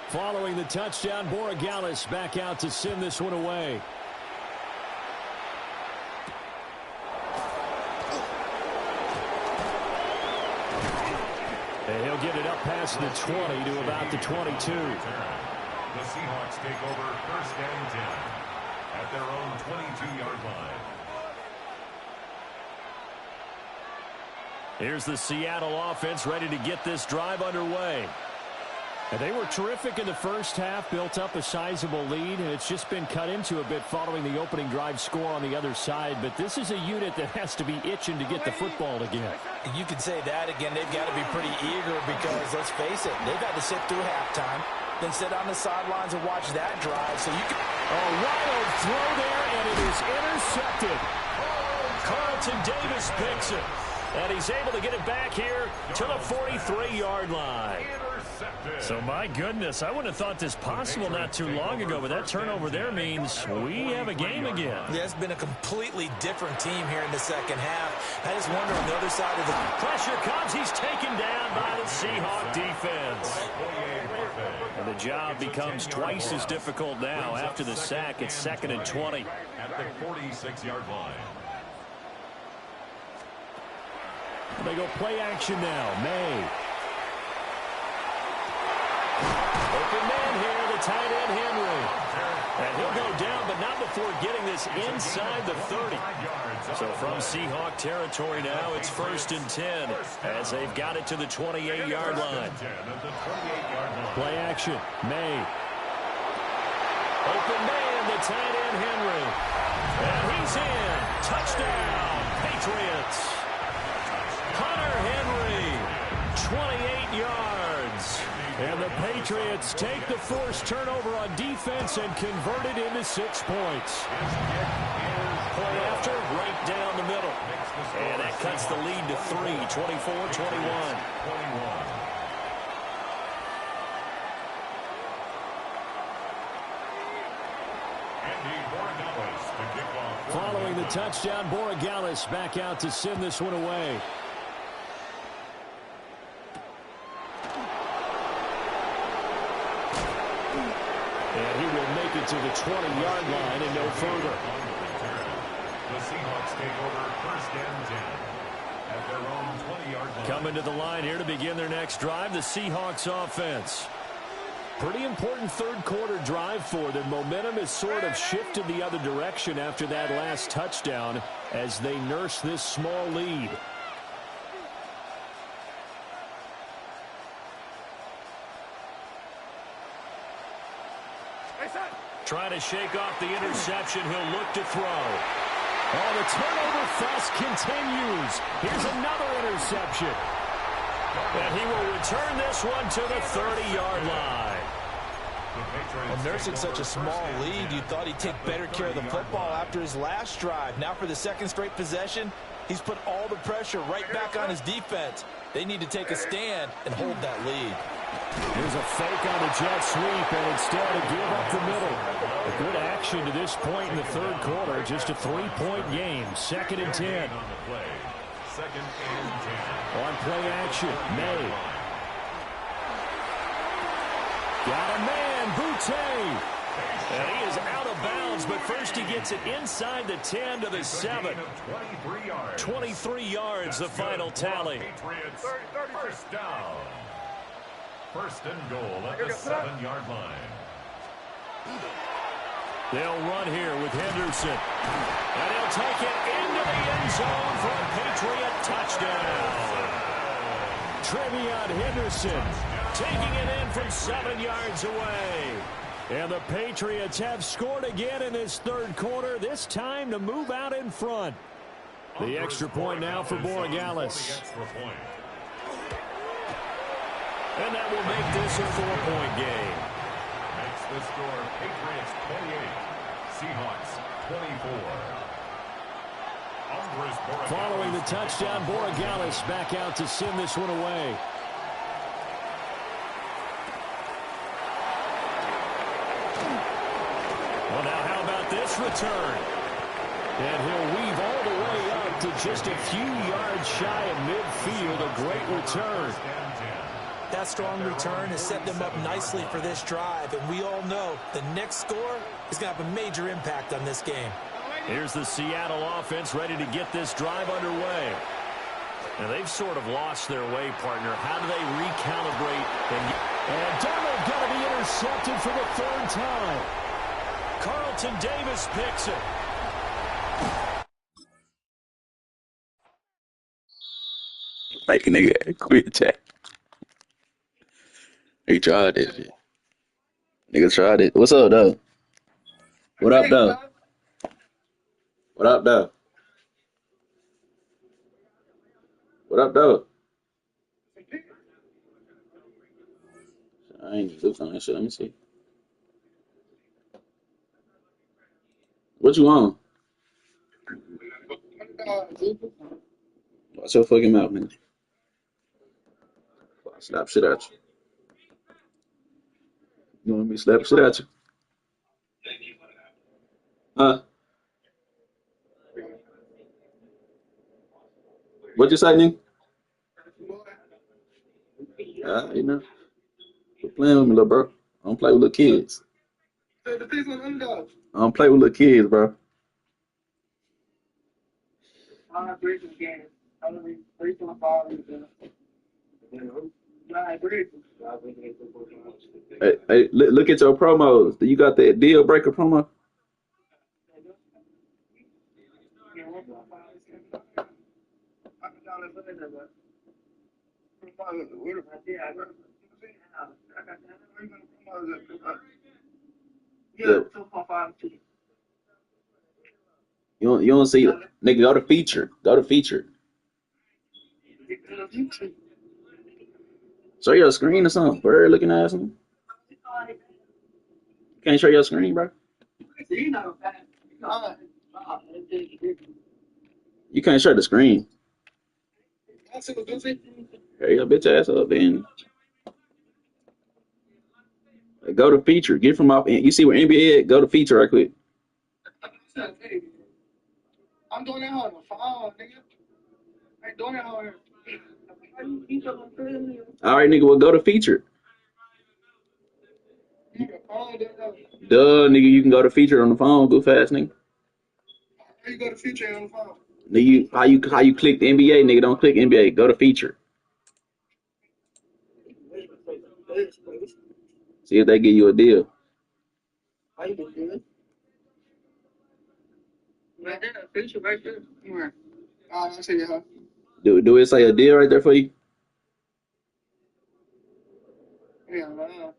Speaker 1: Following the touchdown, Borregales back out to send this one away. And he'll get it up past the 20 to about the 22.
Speaker 2: The Seahawks take over 1st and 10 at their own 22-yard line.
Speaker 1: Here's the Seattle offense ready to get this drive underway. And they were terrific in the first half, built up a sizable lead, and it's just been cut into a bit following the opening drive score on the other side. But this is a unit that has to be itching to get the football again.
Speaker 4: You could say that again. They've got to be pretty eager because, let's face it, they've had to sit through halftime, then sit on the sidelines and watch that drive. So you can...
Speaker 1: A wild throw there, and it is intercepted. Carlton Davis picks it. And he's able to get it back here to the 43-yard line. So, my goodness, I wouldn't have thought this possible not too long ago, but that turnover there means we have a game again.
Speaker 4: Yeah, it's been a completely different team here in the second half. I just wonder on the other side of the...
Speaker 1: Pressure comes. He's taken down by the Seahawk defense. And the job becomes twice as difficult now after the sack. It's 2nd and 20.
Speaker 2: At the 46-yard line.
Speaker 1: They go play action now. May. Open man here, the tight end Henry. before getting this inside the 30. So from Seahawk territory now, it's 1st and 10 as they've got it to the 28-yard line. Play action. May. Open man, the tight end Henry. And he's in. Touchdown, Patriots. Hunter Henry, 28 yards. And the Patriots take the forced turnover on defense and convert it into 6 points. Play after, right down the middle. And that cuts the lead to 3, 24-21. Following the touchdown, Borregales back out to send this one away. And he will make it to the 20-yard line and no further.
Speaker 2: The Seahawks take over 1st and 10 at their own 20-yard line.
Speaker 1: Coming to the line here to begin their next drive, the Seahawks offense. Pretty important third-quarter drive for them. Momentum has sort of shifted the other direction after that last touchdown as they nurse this small lead. Trying to shake off the interception. He'll look to throw. Oh, the turnover fest continues. Here's another interception. And he will return this one to the 30-yard line.
Speaker 4: Well, nursing such a small lead, you thought he'd take better care of the football after his last drive. Now for the second straight possession, he's put all the pressure right back on his defense. They need to take a stand and hold that lead.
Speaker 1: Here's a fake on the jet sweep, and instead to give up the middle. A good action to this point in the third quarter. Just a 3-point game. 2nd and 10. On play action, May. Got a man, Boutte. And he is out of bounds, but first he gets it inside the 10 to the 7. 23 yards, the final tally.
Speaker 2: First down. 1st and goal at the 7-yard line.
Speaker 1: They'll run here with Henderson. And he'll take it into the end zone for a Patriot touchdown. Trevion Henderson taking it in from 7 yards away. And the Patriots have scored again in this third quarter, this time to move out in front. The extra point now for Borregales. And that will make this a 4-point game.
Speaker 2: Makes the score Patriots 28, Seahawks 24.
Speaker 1: Following the touchdown, Borregales back out to send this one away. Well, now how about this return? And he'll weave all the way up to just a few yards shy of midfield. A great return.
Speaker 4: That strong return has set them up nicely for this drive, and we all know the next score is going to have a major impact on this game.
Speaker 1: Here's the Seattle offense ready to get this drive underway. And they've sort of lost their way, partner. How do they recalibrate? And Donald going to be intercepted for the 3rd time. Carlton Davis picks it.
Speaker 3: Like a nigga quit attack. He tried it. Shit. Nigga tried it. What's up, though? What up, though? What up, though? What up, though? I ain't looked on that shit. Let me see. What you on? Watch your fucking mouth, man. I'll slap shit at you. You want me to slap shit at you? Huh? What'd you say, nigga? You know. Quit playing with me, little bro. I don't play with little kids. I don't play with little kids, bro. Hey, look at your promos. You got that deal breaker promo? You don't see nigga. Go to feature. Go to feature. Show your screen or something. Bird looking at something. Can't show your screen, bro. You can't show the screen. Hurry your bitch ass up, then. Go to feature. Get from off. You see where NBA at? Go to feature right quick.
Speaker 5: I'm doing that on the phone, nigga. I ain't doing that on.
Speaker 3: All right, nigga. Well, go to feature. Duh, nigga. You can go to feature on the phone. Go fast, nigga.
Speaker 5: How you go to feature on the phone?
Speaker 3: Nigga, how you click the NBA, nigga? Don't click NBA. Go to feature. See if they give you a deal.
Speaker 5: Right there, feature right there. Where? I see it, huh?
Speaker 3: Do it say a deal right there for you?
Speaker 5: Yeah, man.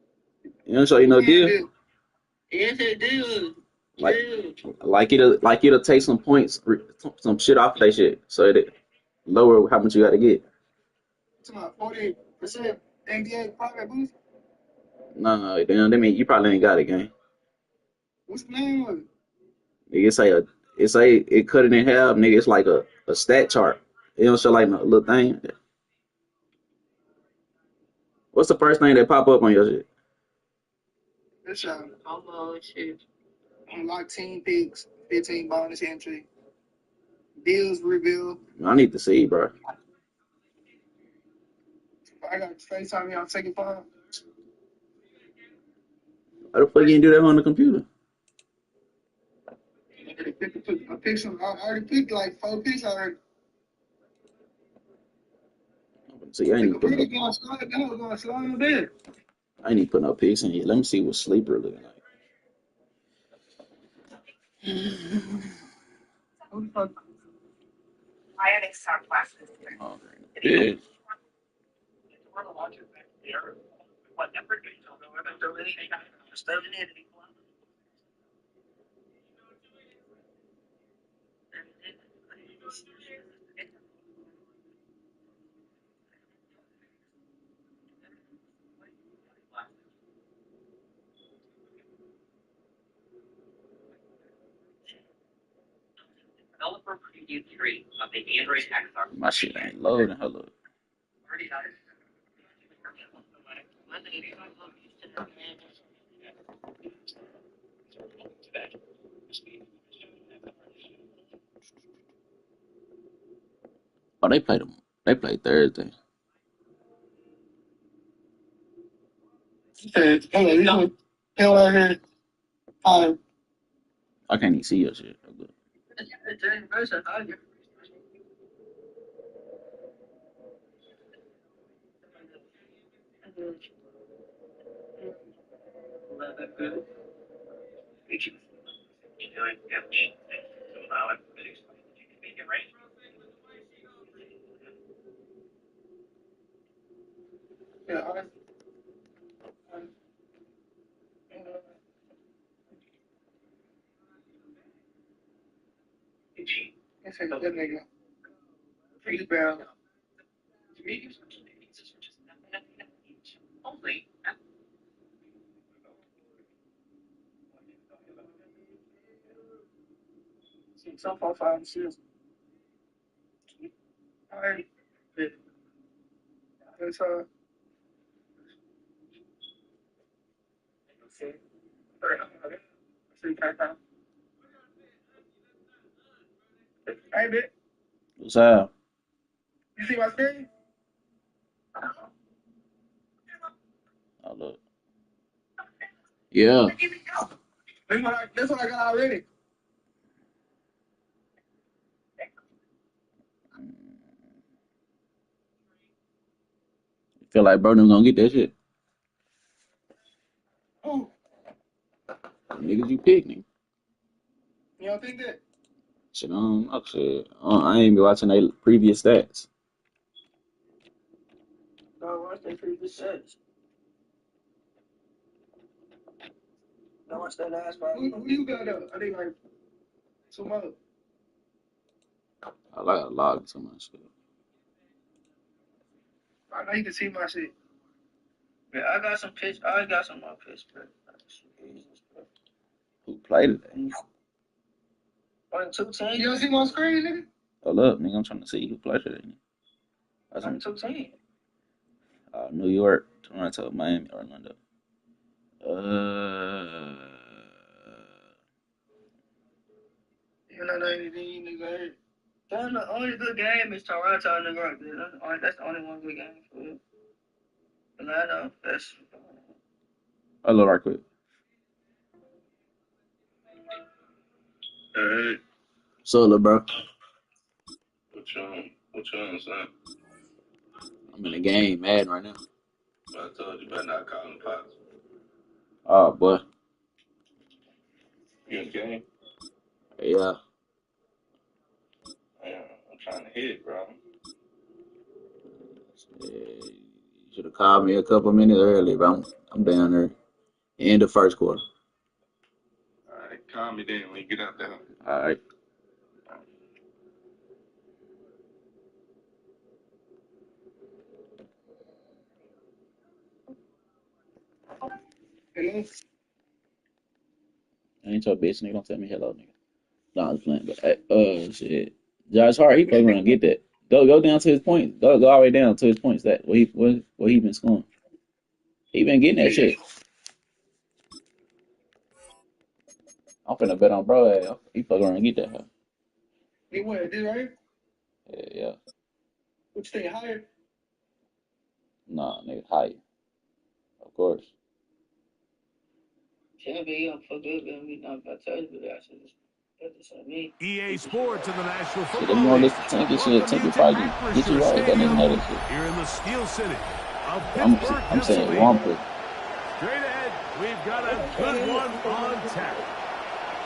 Speaker 3: You don't show you no deal.
Speaker 5: Yes, it did.
Speaker 3: Like it'll take some points, some shit off that shit, so that lower how much you got to get.
Speaker 5: It's about 40% NBA private boost.
Speaker 3: No, damn, that mean you probably ain't got it, gang.
Speaker 5: What's the name of it?
Speaker 3: It say it cut it in half, nigga. It's like a stat chart. It don't show like no little thing. What's the first thing that pop up on your shit?
Speaker 5: It's shit. Unlock team picks, 15 bonus entry, deals reveal.
Speaker 3: I need to see, bro.
Speaker 5: I got FaceTime me on second phone.
Speaker 3: How the fuck you didn't do that on the computer?
Speaker 5: I already picked like 4 picks already.
Speaker 3: See, I ain't even put no.
Speaker 5: Going slow in the bed.
Speaker 3: I ain't even put no picks in here. Let me see what sleeper looking like.
Speaker 5: Who the fuck?
Speaker 3: Oh, yeah. My shit ain't loading. Hold up. Oh, they played them. They played Thursday.
Speaker 5: Hello, here.
Speaker 3: I can't even see your shit.
Speaker 5: That nigga. Pretty bad. Some 4, 5, and 6. All right. That's Hey, bitch.
Speaker 3: What's up?
Speaker 5: You see my screen?
Speaker 3: Oh, look. Yeah.
Speaker 5: That's what I got already.
Speaker 3: Feel like Burnham gonna get that shit.
Speaker 5: Oh,
Speaker 3: Niggas you picking.
Speaker 5: you don't think that?
Speaker 3: Shit, I ain't been watching their previous stats.
Speaker 5: they pretty good sets. Don't watch that last part. Who you got up? I think like some other.
Speaker 3: I like a log to my shit.
Speaker 5: I know you can see my shit. Yeah, I got some pitch. I got some more pitch, bro.
Speaker 3: Who played today?
Speaker 5: On 210. You don't see my screen, nigga?
Speaker 3: Oh, look, nigga, I'm trying to see who played today. That's
Speaker 5: On 210.
Speaker 3: New York, Toronto, Miami, Orlando.
Speaker 5: You know, anything, nigga. The only good game is Toronto and New York. That's the only one good game for it. Atlanta, that's.
Speaker 3: I look right quick.
Speaker 5: Alright.
Speaker 3: So, little bro.
Speaker 5: What you on, son?
Speaker 3: I'm in the game, Madden right now.
Speaker 5: I told you better not call him Pops.
Speaker 3: Oh, boy.
Speaker 5: You in the game?
Speaker 3: Yeah.
Speaker 5: Yeah, I'm trying to hit, bro.
Speaker 3: You should have called me a couple minutes early, bro. I'm down there. In the first quarter.
Speaker 5: Alright, call me then when you get out there.
Speaker 3: All right.
Speaker 5: Hello?
Speaker 3: I ain't your bitch, nigga. Don't tell me hello, nigga. No, I'm playing, but shit. Josh Hart, he probably gonna get that. Go down to his points. Go all the way down to his points. That where he been scoring. He been getting that shit. I'm finna bet on bro. He fucking gonna get that. Huh?
Speaker 5: He went, did right?
Speaker 3: Yeah.
Speaker 5: What you think, higher?
Speaker 3: Nah, nigga, high. Of course.
Speaker 5: Yeah, but you fuck up, and we not about to tell you, but that's just me.
Speaker 2: EA Sports in the National
Speaker 3: Shit,
Speaker 2: Football
Speaker 3: them gonna
Speaker 2: League.
Speaker 3: listen to Tinky shit.
Speaker 2: Welcome
Speaker 3: Tinky
Speaker 2: you to
Speaker 3: probably get you
Speaker 2: Acrisure
Speaker 3: right. That nigga know that
Speaker 2: Stadium
Speaker 3: shit.
Speaker 2: here in the Steel City of Pittsburgh,
Speaker 3: I'm saying
Speaker 2: Pennsylvania.
Speaker 3: one pick.
Speaker 2: Straight ahead, we've got a good one on tap.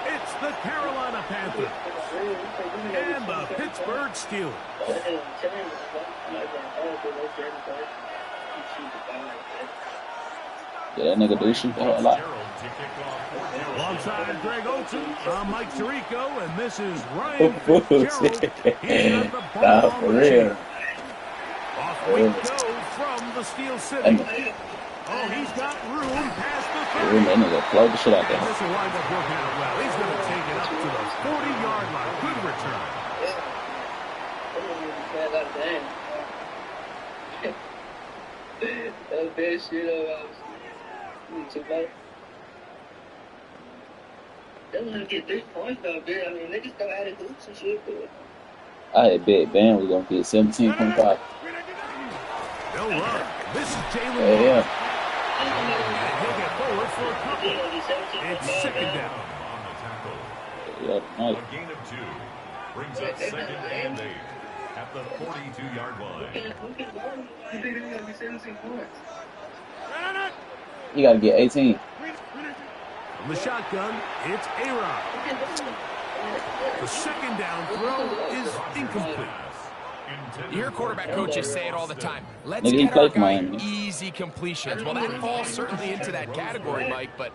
Speaker 2: It's the Carolina Panthers and the Pittsburgh Steelers.
Speaker 3: Yeah, that nigga do shoot the hell a lot.
Speaker 2: Alongside Greg Olson, I'm Mike Tirico, and this is Ryan Fitzgerald. He's got the ball
Speaker 3: Nah,
Speaker 2: on
Speaker 3: for
Speaker 2: the
Speaker 3: real.
Speaker 2: tee. Off we go from the Steel City. Oh, he's got room past the 30.
Speaker 3: That nigga plug the shit out there.
Speaker 2: This will wind up working out well. He's going to take it up to the 40-yard line. Good return.
Speaker 5: That bad shit they want to get 3 points though, bitch. I mean, they just go add hoops and shit, but.
Speaker 3: I had bet Bam was gonna get 17.5.
Speaker 2: They'll run. This is Jalen.
Speaker 3: Yeah.
Speaker 2: He'll get forward for a couple. It's second down.
Speaker 3: Yeah,
Speaker 2: A
Speaker 3: nice.
Speaker 2: gain of 2 brings up second and 8 at the 42-yard line.
Speaker 5: You think they're going to be 17 points?
Speaker 3: You gotta get 18.
Speaker 2: From the shotgun, it's A-Rod. The second down throw is incomplete.
Speaker 6: You hear quarterback coaches say it all the time. Let's
Speaker 3: Nigga, he
Speaker 6: get our
Speaker 3: played for
Speaker 6: guy
Speaker 3: Miami.
Speaker 6: easy completions. Well, that falls certainly into that category, Mike, but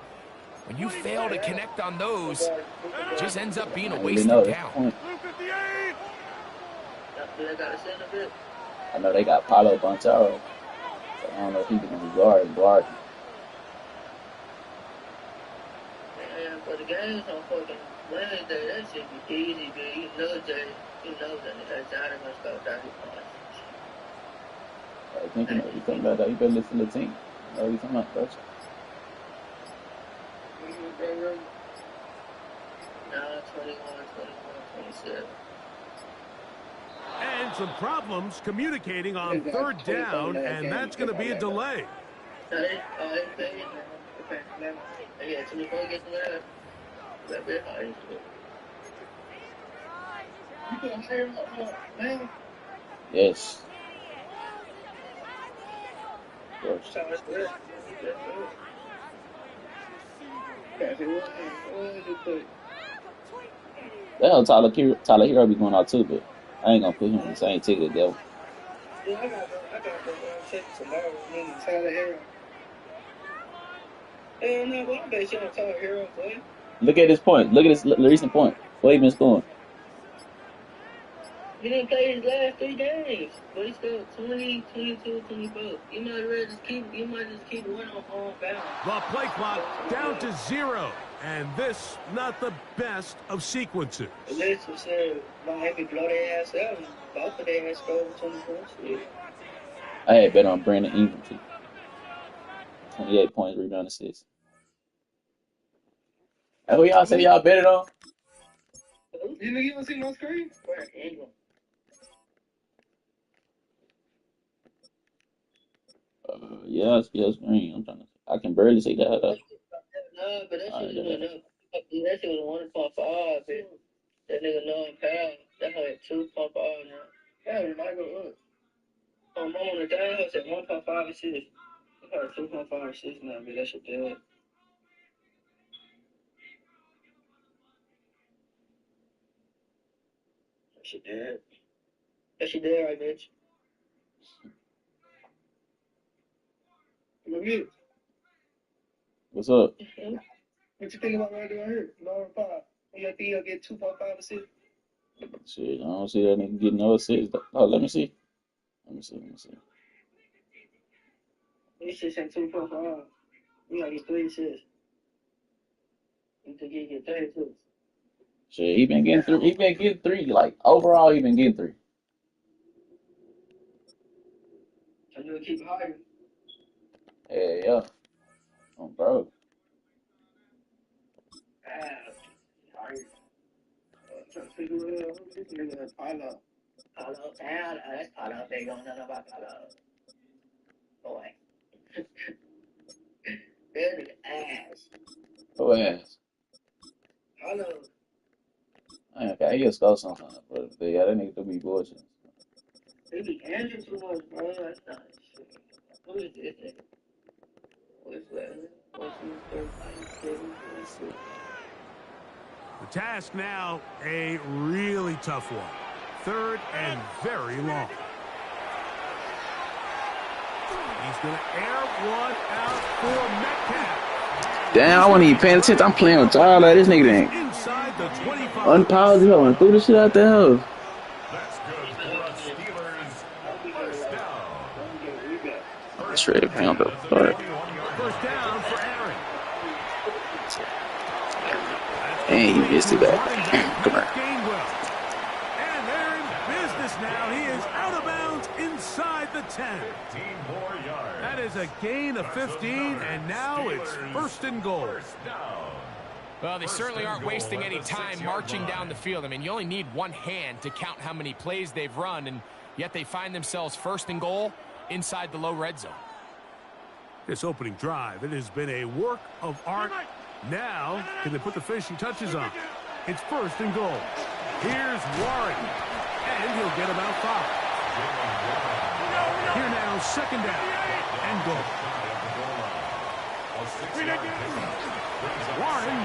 Speaker 6: when you fail to connect on those, it just ends up being a
Speaker 3: They
Speaker 6: wasted
Speaker 3: know that's
Speaker 6: down.
Speaker 3: the point. I know they got Paulo Boncharo. So I don't know if he's gonna be guarding.
Speaker 5: Yeah, but the game's on fucking Wednesday. That shit be easy, but you know that Johnny must go 30 points.
Speaker 3: I think you know what you talking about that. You better listen to the team. You know what you talking about, bro.
Speaker 5: Now 21, 27.
Speaker 2: And some problems communicating on third down, and that's going to be a delay.
Speaker 3: Yes. Of course. That hell Tyler Hero be going out too, but I ain't gonna put him in the same ticket as Devil.
Speaker 5: Yeah, I got the check tomorrow. Nigga, Tyler Hero. Hell no, but I bet you on Tyler Hero, boy.
Speaker 3: Look at his point. Look at his recent point. What he been scoring?
Speaker 5: He didn't play his last 3 games, but he scored 20, 22, 24. You might just keep one on balance.
Speaker 2: The play clock down to 0. And this, not the best of sequences.
Speaker 5: Alexa said, Miami blow their ass out, and both of their ass scored 20 points. Yeah.
Speaker 3: I had bet on Brandon Ingram too. 28 points, rebound, assist. Hey, who y'all say y'all betted on?
Speaker 5: You don't see no screen? Brandon Ingram.
Speaker 3: Yeah, green. I can barely see that.
Speaker 5: No, but that shit was enough. That shit was 1.5, bitch. That nigga knowing Powell. That had 2.5 now. Hell, it might go up. On the down, I said 1.5 assists. I got 2.5 assists now, but that shit dead. That shit dead. That shit dead, right, bitch? Look at
Speaker 3: What's up?
Speaker 5: what you think about right here? Lower 5. You think he'll get 2.5 assists?
Speaker 3: Shit, I don't see that nigga getting no assists. Oh, let me see.
Speaker 5: This shit said 2.5. You gotta get 3 assists. You think he get 32?
Speaker 3: Shit, he been getting 3. He been getting 3. Like overall, he been getting 3.
Speaker 5: So you keep hiding.
Speaker 3: Yeah. Oh, bro.
Speaker 5: Trying to figure out who this nigga is. Paulo. That's Paulo. They don't know about Paulo. Boy. That nigga ass.
Speaker 3: Who ass?
Speaker 5: Paulo.
Speaker 3: Okay, he'll score sometimes, but yeah, that nigga do be bullshit.
Speaker 5: They be answering too much, bro. That's not shit. Who is this nigga? What's that?
Speaker 2: The task now, a really tough one. 3rd and very long. He's going to air one out for Metcalf.
Speaker 3: Damn, I wasn't even paying attention. I'm playing with y'all. Like, this nigga ain't
Speaker 2: Inside the 25.
Speaker 3: unpaused. Yo, and threw the shit out there.
Speaker 1: That's good for the Steelers. First down.
Speaker 3: Straight pound up.
Speaker 2: First down for Aaron.
Speaker 3: And he missed it back. Come on.
Speaker 2: And they're in business now. He is out of bounds inside the 10.
Speaker 1: 15 more yards.
Speaker 2: That is a gain of 15, and now it's 1st and goal.
Speaker 6: Well, they certainly aren't wasting any time marching down the field. I mean, you only need one hand to count how many plays they've run, and yet they find themselves 1st and goal inside the low red zone.
Speaker 2: This opening drive, it has been a work of art. Now, can they put the finishing touches on? It's 1st and goal. Here's Warren, and he'll get about 5. Here now, 2nd down and goal. Warren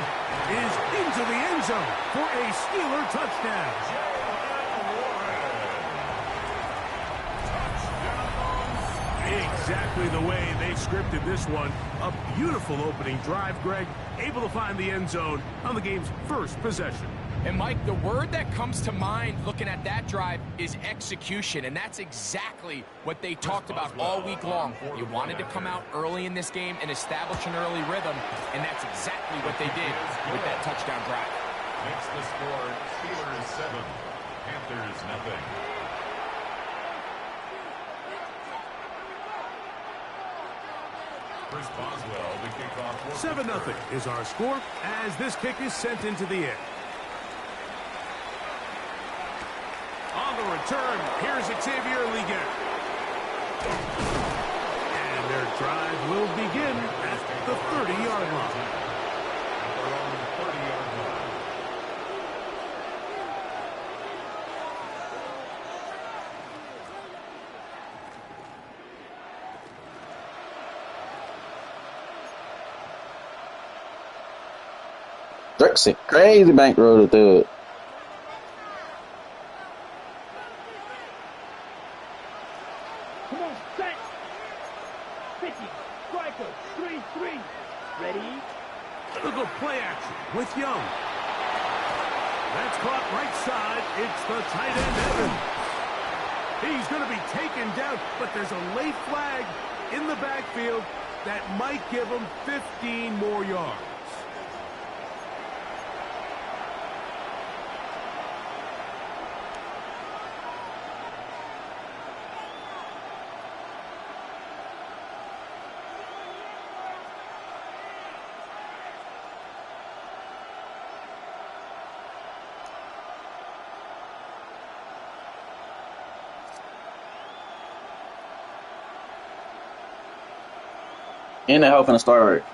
Speaker 2: is into the end zone for a Steeler touchdown. Exactly the way they scripted this one. A beautiful opening drive, Greg. Able to find the end zone on the game's 1st possession.
Speaker 6: And, Mike, the word that comes to mind looking at that drive is execution, and that's exactly what they talked about all week long. You wanted to come out early in this game and establish an early rhythm, and that's exactly what they did with that touchdown drive.
Speaker 1: Makes the score Steelers 7, Panthers nothing. Chris Boswell to kick off.
Speaker 2: 7-0 is our score as this kick is sent into the air. On the return, here's Xavier Leggett. And their drive will begin at the 30-yard line.
Speaker 3: That's a crazy bankroll to do it.
Speaker 7: Come on, set. 50. Striker. 3-3. Ready?
Speaker 2: Look at play action with Young. That's caught right side. It's the tight end, Evans. He's going to be taken down, but there's a late flag in the backfield that might give him 15 more yards.
Speaker 3: And that helping to start.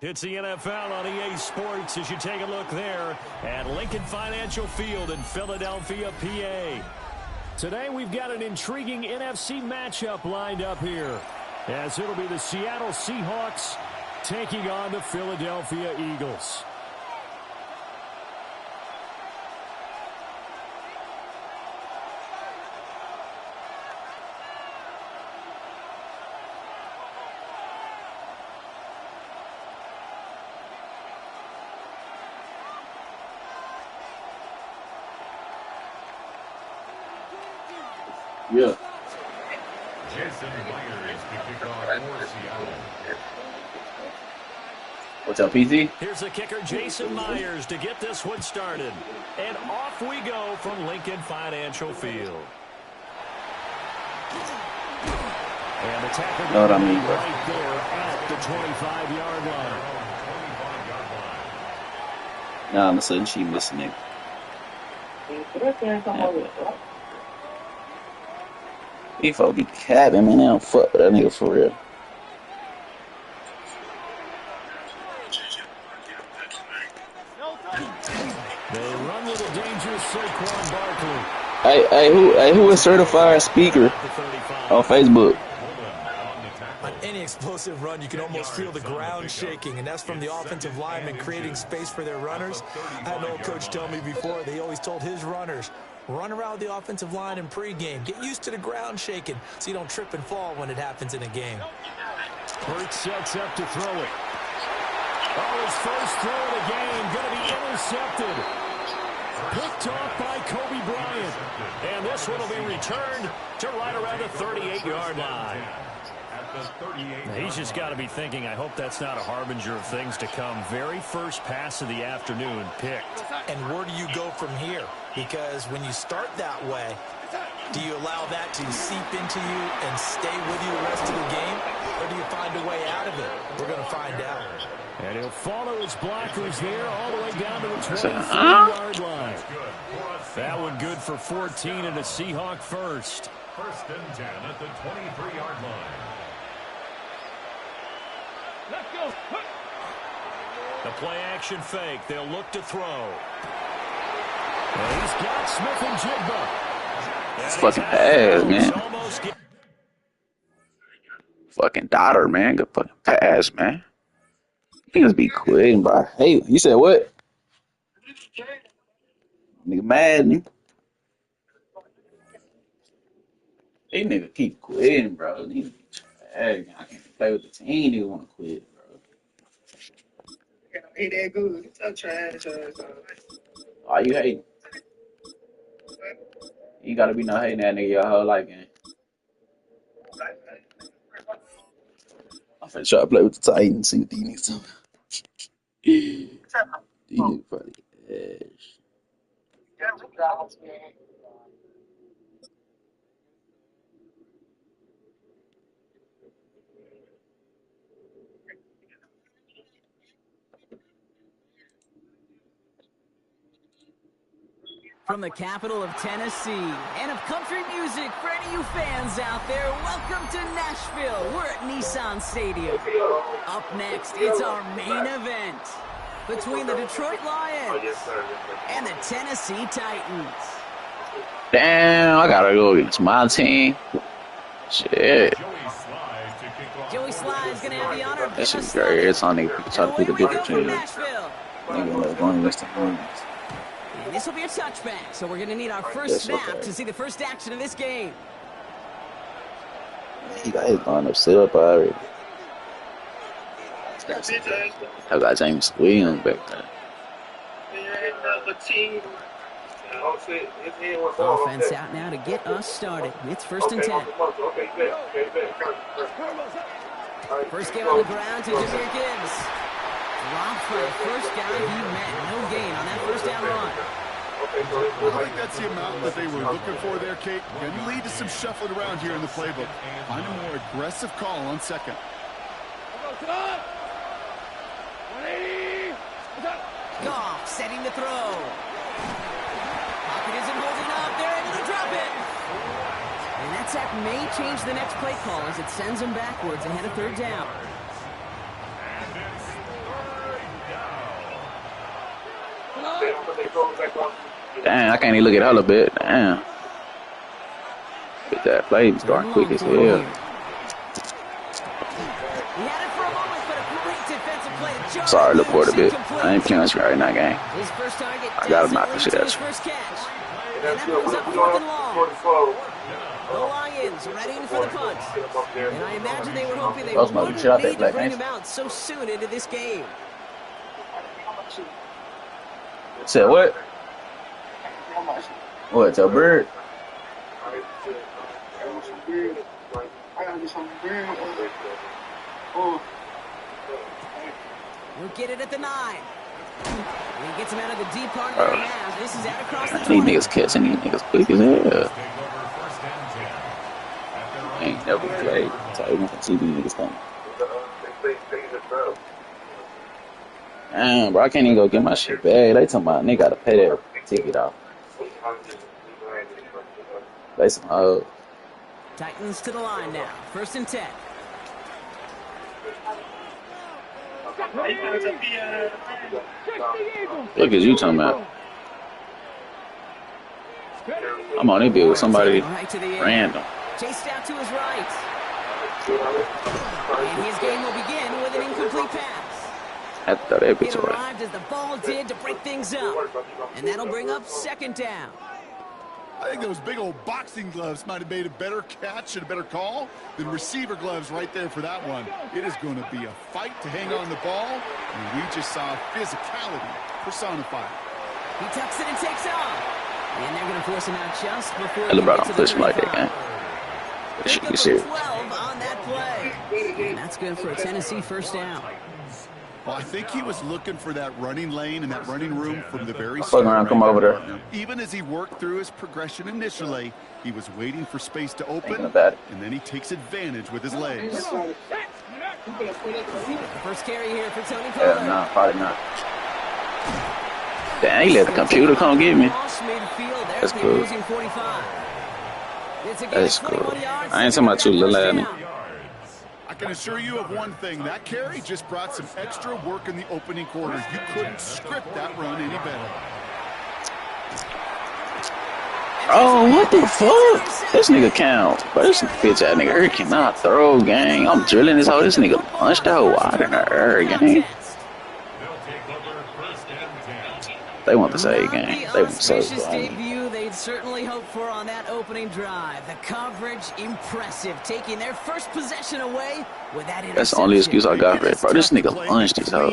Speaker 1: It's the NFL on EA Sports as you take a look there at Lincoln Financial Field in Philadelphia, PA. Today we've got an intriguing NFC matchup lined up here, as it'll be the Seattle Seahawks taking on the Philadelphia Eagles.
Speaker 3: Yeah.
Speaker 8: Jason Myers to kick off for Seattle.
Speaker 3: What's up, PC?
Speaker 1: Here's the kicker, Jason Myers, to get this one started. And off we go from Lincoln Financial Field. And the tackle
Speaker 3: Know what I mean, bro.
Speaker 1: right there at the 25-yard line.
Speaker 3: Nah, I'm a sudden she listening. These folks be capping, man. They don't fuck with that nigga for real.
Speaker 1: They run with a dangerous Saquon Barkley.
Speaker 3: Who is certified speaker on Facebook?
Speaker 4: On any explosive run, you can almost feel the ground shaking, and that's from the offensive linemen creating space for their runners. I had an old coach tell me before, they always told his runners, run around the offensive line in pregame. Get used to the ground shaking so you don't trip and fall when it happens in a game.
Speaker 1: Hurts sets up to throw it. Oh, his first throw of the game going to be intercepted. Picked off by Kobe Bryant. And this one will be returned to right around the 38-yard line. He's just got to be thinking, I hope that's not a harbinger of things to come. Very first pass of the afternoon picked.
Speaker 4: And where do you go from here? Because when you start that way, do you allow that to seep into you and stay with you the rest of the game? Or do you find a way out of it? We're going to find out.
Speaker 1: And he'll follow his blockers there all the way down to the 23-yard line. That one good for 14 and a Seahawk first.
Speaker 8: First and 10 at the 23-yard line.
Speaker 7: Let's go.
Speaker 1: The play action fake. They'll look to throw. And he's got Smith and Jigba.
Speaker 3: It's fucking pass, man. Fucking daughter, man. Good fucking pass, man. Niggas be quitting, bro. Hey, you said what? Nigga Madden. They nigga keep quitting, bro. Niggas be trash. I can't play with the team. Nigga want to quit, bro.
Speaker 5: Ain't that good. It's so trash.
Speaker 3: Why you hating? You gotta be no hating that nigga your whole life, man. I'm finna try to play with the Titans, see what these niggas do. These niggas probably ass.
Speaker 9: From the capital of Tennessee and of country music, for any of you fans out there, welcome to Nashville. We're at Nissan Stadium. Up next, it's our main event between the Detroit Lions and the Tennessee Titans.
Speaker 3: Damn, I gotta go against my team. Shit.
Speaker 9: Joey Sly is going to have the honor of
Speaker 3: That shit's great. It's on nigga try to pick a different team.
Speaker 9: Nashville.
Speaker 3: Nigga going against the Lions.
Speaker 9: And this will be a touchback, so we're going to need our first snap to see the first action of this game.
Speaker 3: He got his lineup set up already. I got James Williams back there.
Speaker 9: Offense out now to get us started. It's first and 10. First game on the ground to Jameer Gibbs. Dropped for the first guy he met. No gain on that first down run.
Speaker 10: I think that's the amount that they were looking for there, Kate. Going to lead to some shuffling around here in the playbook. Find a more aggressive call on second.
Speaker 9: Goff setting the throw. Pocket isn't holding up. They're able to drop it. And that sack may change the next play call as it sends them backwards ahead of third down.
Speaker 3: Damn, I can't even look at her a little bit. Damn. Get that play start quick as hell.
Speaker 9: He had it for a moment, but a great defensive play to Jarvis.
Speaker 3: Sorry, look forward a bit. I ain't playing right now, gang.
Speaker 9: His first target
Speaker 3: I gotta knock this shit out.
Speaker 9: First catch. And that brings up 4th and long. The Lions readying for the punt. And I imagine they were hoping they wouldn't need to bring him out so soon into this game.
Speaker 3: Said what? What, your bird?
Speaker 9: We'll get it at the 9. And he gets him out of the deep part of the half. This is out across the 20.
Speaker 3: These niggas catching these niggas quick as hell. Ain't never played. So I want to see these niggas coming. Damn, bro, I can't even go get my shit back. They talking about they gotta pay their ticket off. Play some hoes.
Speaker 9: Titans to the line now. First and 10.
Speaker 3: Look at you talking about. I'm on that bill with somebody random.
Speaker 9: Chased out to his right. And his game will begin with an incomplete pass.
Speaker 3: I thought that bitch
Speaker 9: It
Speaker 3: away.
Speaker 9: arrived as the ball did to break things up. And that'll bring up second down.
Speaker 10: I think those big old boxing gloves might have made a better catch and a better call than receiver gloves right there for that one. It is going to be a fight to hang on the ball, and we just saw physicality personified.
Speaker 9: He tucks it and takes off. And they're going to force him out just before
Speaker 3: Hey, LeBron don't push me like that, man. That shit be serious.
Speaker 9: 12 on that play. And that's good for a Tennessee first down.
Speaker 10: Well, I think he was looking for that running lane and that running room from the very
Speaker 3: Fuck around, come over there.
Speaker 10: Even as he worked through his progression initially, he was waiting for space to open,
Speaker 3: Thinking about it.
Speaker 10: and then he takes advantage with his legs.
Speaker 9: First carry here for Tony
Speaker 3: Hell
Speaker 9: Pollard.
Speaker 3: no, probably not. Damn, he let the computer come get me. That's cool.
Speaker 9: Losing 45.
Speaker 3: That's cool. I ain't talking about you, little lad.
Speaker 10: I can assure you of one thing. That carry just brought some extra work in the opening quarters. You couldn't script that run any better.
Speaker 3: Oh, what the fuck? This nigga count. But this bitch ass nigga, he cannot throw, gang. I'm drilling this hoe. This nigga punched the hoe wide in the air, gang. They want to say, gang. They want to say,
Speaker 9: debut they'd certainly hope for on that opening drive. The coverage impressive, taking their first possession away with that interception.
Speaker 3: That's the only excuse I got for it, bro. This nigga punched his hoe.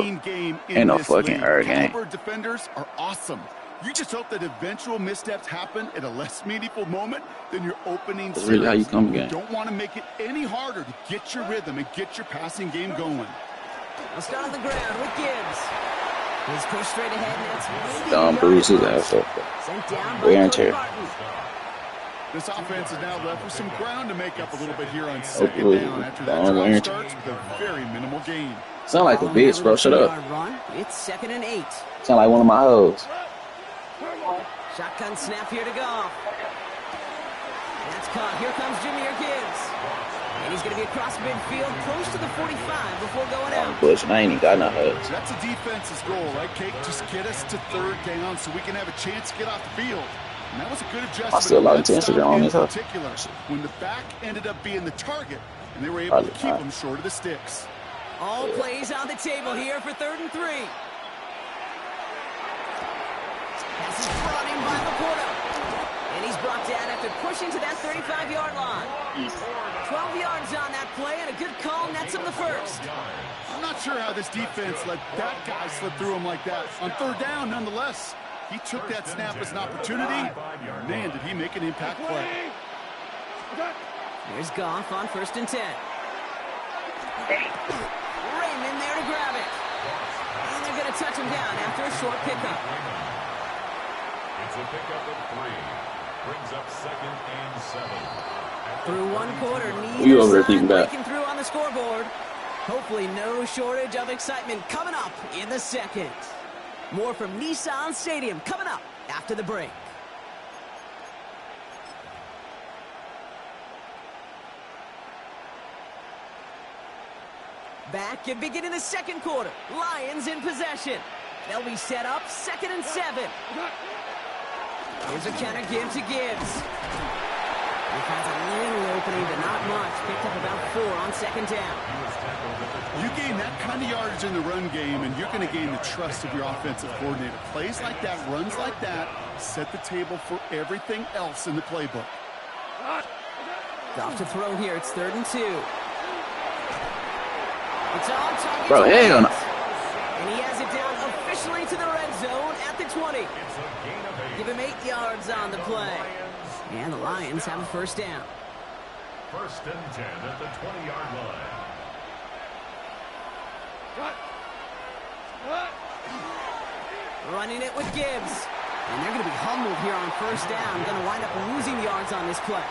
Speaker 3: Ain't no fucking air, gang.
Speaker 10: Defenders are awesome. You just hope that eventual missteps happen at a less meaningful moment than your opening.
Speaker 3: That's really how you come again.
Speaker 10: You don't want to make it any harder to get your rhythm and get your passing game going.
Speaker 9: I'll start on the ground with Gibbs. He's pushed straight ahead, and that's
Speaker 3: Don bruise his ass up.
Speaker 9: Sent down by
Speaker 3: Wear and tear.
Speaker 10: This offense is now left with some ground to make up a little bit here on second down after that drive starts with a very minimal gain.
Speaker 3: Sound like a bitch, bro. Shut up.
Speaker 9: It's 2nd and 8.
Speaker 3: Sound like one of my hoes.
Speaker 9: Shotgun snap here to go. That's caught. Here comes Jahmyr Gibbs. And he's going to be across midfield, close to the 45 before going out.
Speaker 3: Bush, I ain't even got no hugs.
Speaker 10: That's a defense's goal, right, Kate? Just get us to 3rd down so we can have a chance to get off the field. And that was a good adjustment.
Speaker 3: I still log into Instagram on this, huh?
Speaker 10: Particular, when the back ended up being the target, and they were able to keep them short of the sticks.
Speaker 9: All plays on the table here for 3rd and 3. This is brought in by Laporta. And he's brought down after pushing to that 35-yard line. 12 yards on that play, and a good call nets him the first.
Speaker 10: I'm not sure how this defense let that guy slip through him like that. On 3rd down, nonetheless, he took that snap as an opportunity. Man, did he make an impact play.
Speaker 9: Here's Goff on 1st and 10. Raymond there to grab it. And they're going to touch him down after a short pickup.
Speaker 8: It's a pickup of 3. Brings up 2nd and 7.
Speaker 9: Through one quarter, neither side breaking through on the scoreboard. Hopefully no shortage of excitement coming up in the second. More from Nissan Stadium coming up after the break. Back and beginning the second quarter. Lions in possession. They'll be set up 2nd and 7. Here's a counter give to Gibbs. He has a little opening, but not much. Picked up about 4 on 2nd down.
Speaker 10: You gain that kind of yardage in the run game, and you're going to gain the trust of your offensive coordinator. Plays like that, runs like that, set the table for everything else in the playbook.
Speaker 9: Off to throw here. It's 3rd and 2. It's on target.
Speaker 3: Bro, hell no.
Speaker 9: And he has it down officially to the red zone at the 20. Give him 8 yards on the play. And the Lions have a 1st down.
Speaker 8: 1st and 10 at the 20-yard line.
Speaker 9: Running it with Gibbs. And they're going to be humbled here on 1st down. Going to wind up losing yards on this play.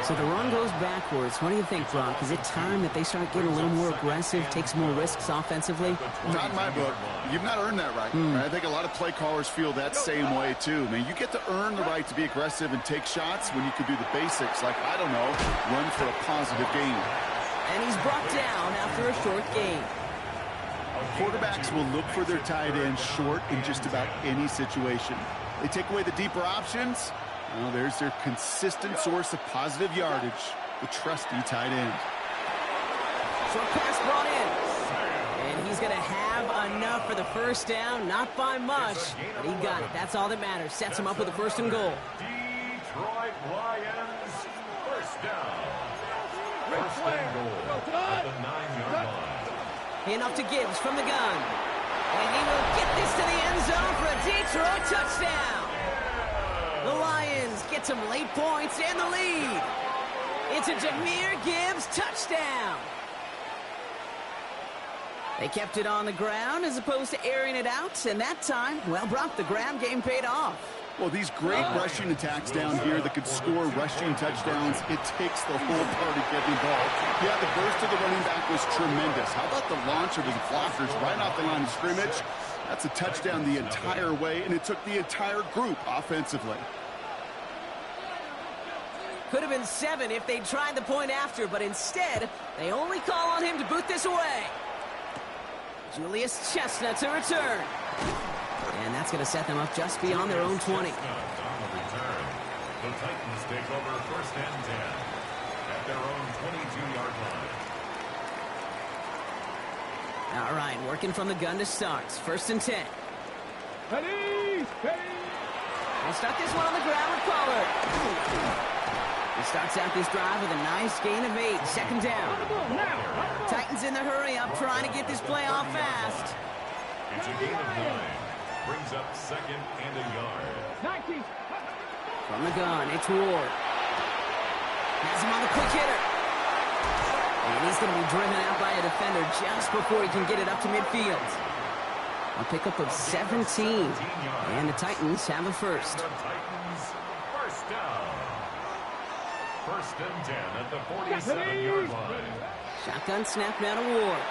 Speaker 9: So the run goes backwards. What do you think, Brock? Is it time that they start getting a little more aggressive, take some more risks offensively?
Speaker 10: Not in my book. You've not earned that right. I think a lot of play callers feel that same way, too. Man, you get to earn the right to be aggressive and take shots when you can do the basics, like, I don't know, run for a positive gain.
Speaker 9: And he's brought down after a short gain.
Speaker 10: Quarterbacks will look for their tight end short in just about any situation. They take away the deeper options. Well, there's their consistent source of positive yardage, the trusty tight end.
Speaker 9: Short pass brought in. And he's going to have enough for the 1st down. Not by much, but he got it. That's all that matters. Sets him up with a 1st and goal.
Speaker 8: Detroit Lions, 1st down. 1st and goal at the 9-yard line.
Speaker 9: Enough to Gibbs from the gun. And he will get this to the end zone for a Detroit touchdown. The Lions get some late points and the lead. It's a Jahmyr Gibbs touchdown. They kept it on the ground as opposed to airing it out. And that time, well, Brock, the ground game paid off.
Speaker 10: Well, these great rushing attacks down here that could score rushing touchdowns, it takes the whole party getting involved. Yeah, the burst of the running back was tremendous. How about the launch of his blockers right off the line of scrimmage? That's a touchdown the entire way, and it took the entire group offensively.
Speaker 9: Could have been 7 if they tried the point after, but instead, they only call on him to boot this away. Julius Chestnut to return. And that's going to set them up just beyond their own 20.
Speaker 8: On the return, the Titans take over 1st and 10 at their own 22-yard line.
Speaker 9: All right, working from the gun to start. 1st and 10.
Speaker 7: Ready, ready.
Speaker 9: We'll start this one on the ground with Pollard. He starts out this drive with a nice gain of 8. 2nd down. Titans in the hurry up, trying to get this play off fast.
Speaker 8: It's a gain of 9. Brings up 2nd and a yard.
Speaker 7: 19.
Speaker 9: From the gun, it's Ward. Has him on the quick hitter. And he's going to be driven out by a defender just before he can get it up to midfield. A pickup of 17. And the Titans have a first.
Speaker 8: The Titans, 1st down. 1st and 10 at the 47-yard line.
Speaker 9: Shotgun snap now to Ward.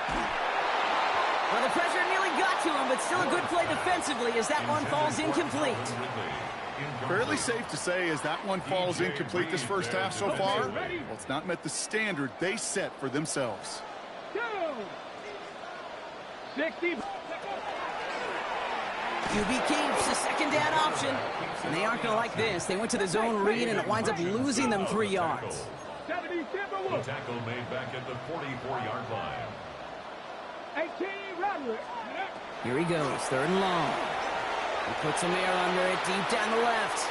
Speaker 9: Well, the pressure nearly got to him, but still a good play defensively as that one falls incomplete.
Speaker 10: Fairly safe to say as that one falls incomplete this first half so far. Well, it's not met the standard they set for themselves.
Speaker 7: 60.
Speaker 9: QB keeps the 2nd down option. And they aren't going to like this. They went to the zone read, and it winds up losing them 3 yards.
Speaker 8: The tackle made back at the 44-yard line.
Speaker 7: 18, Roderick.
Speaker 9: Here he goes, 3rd and long. He puts some air under it, deep down the left.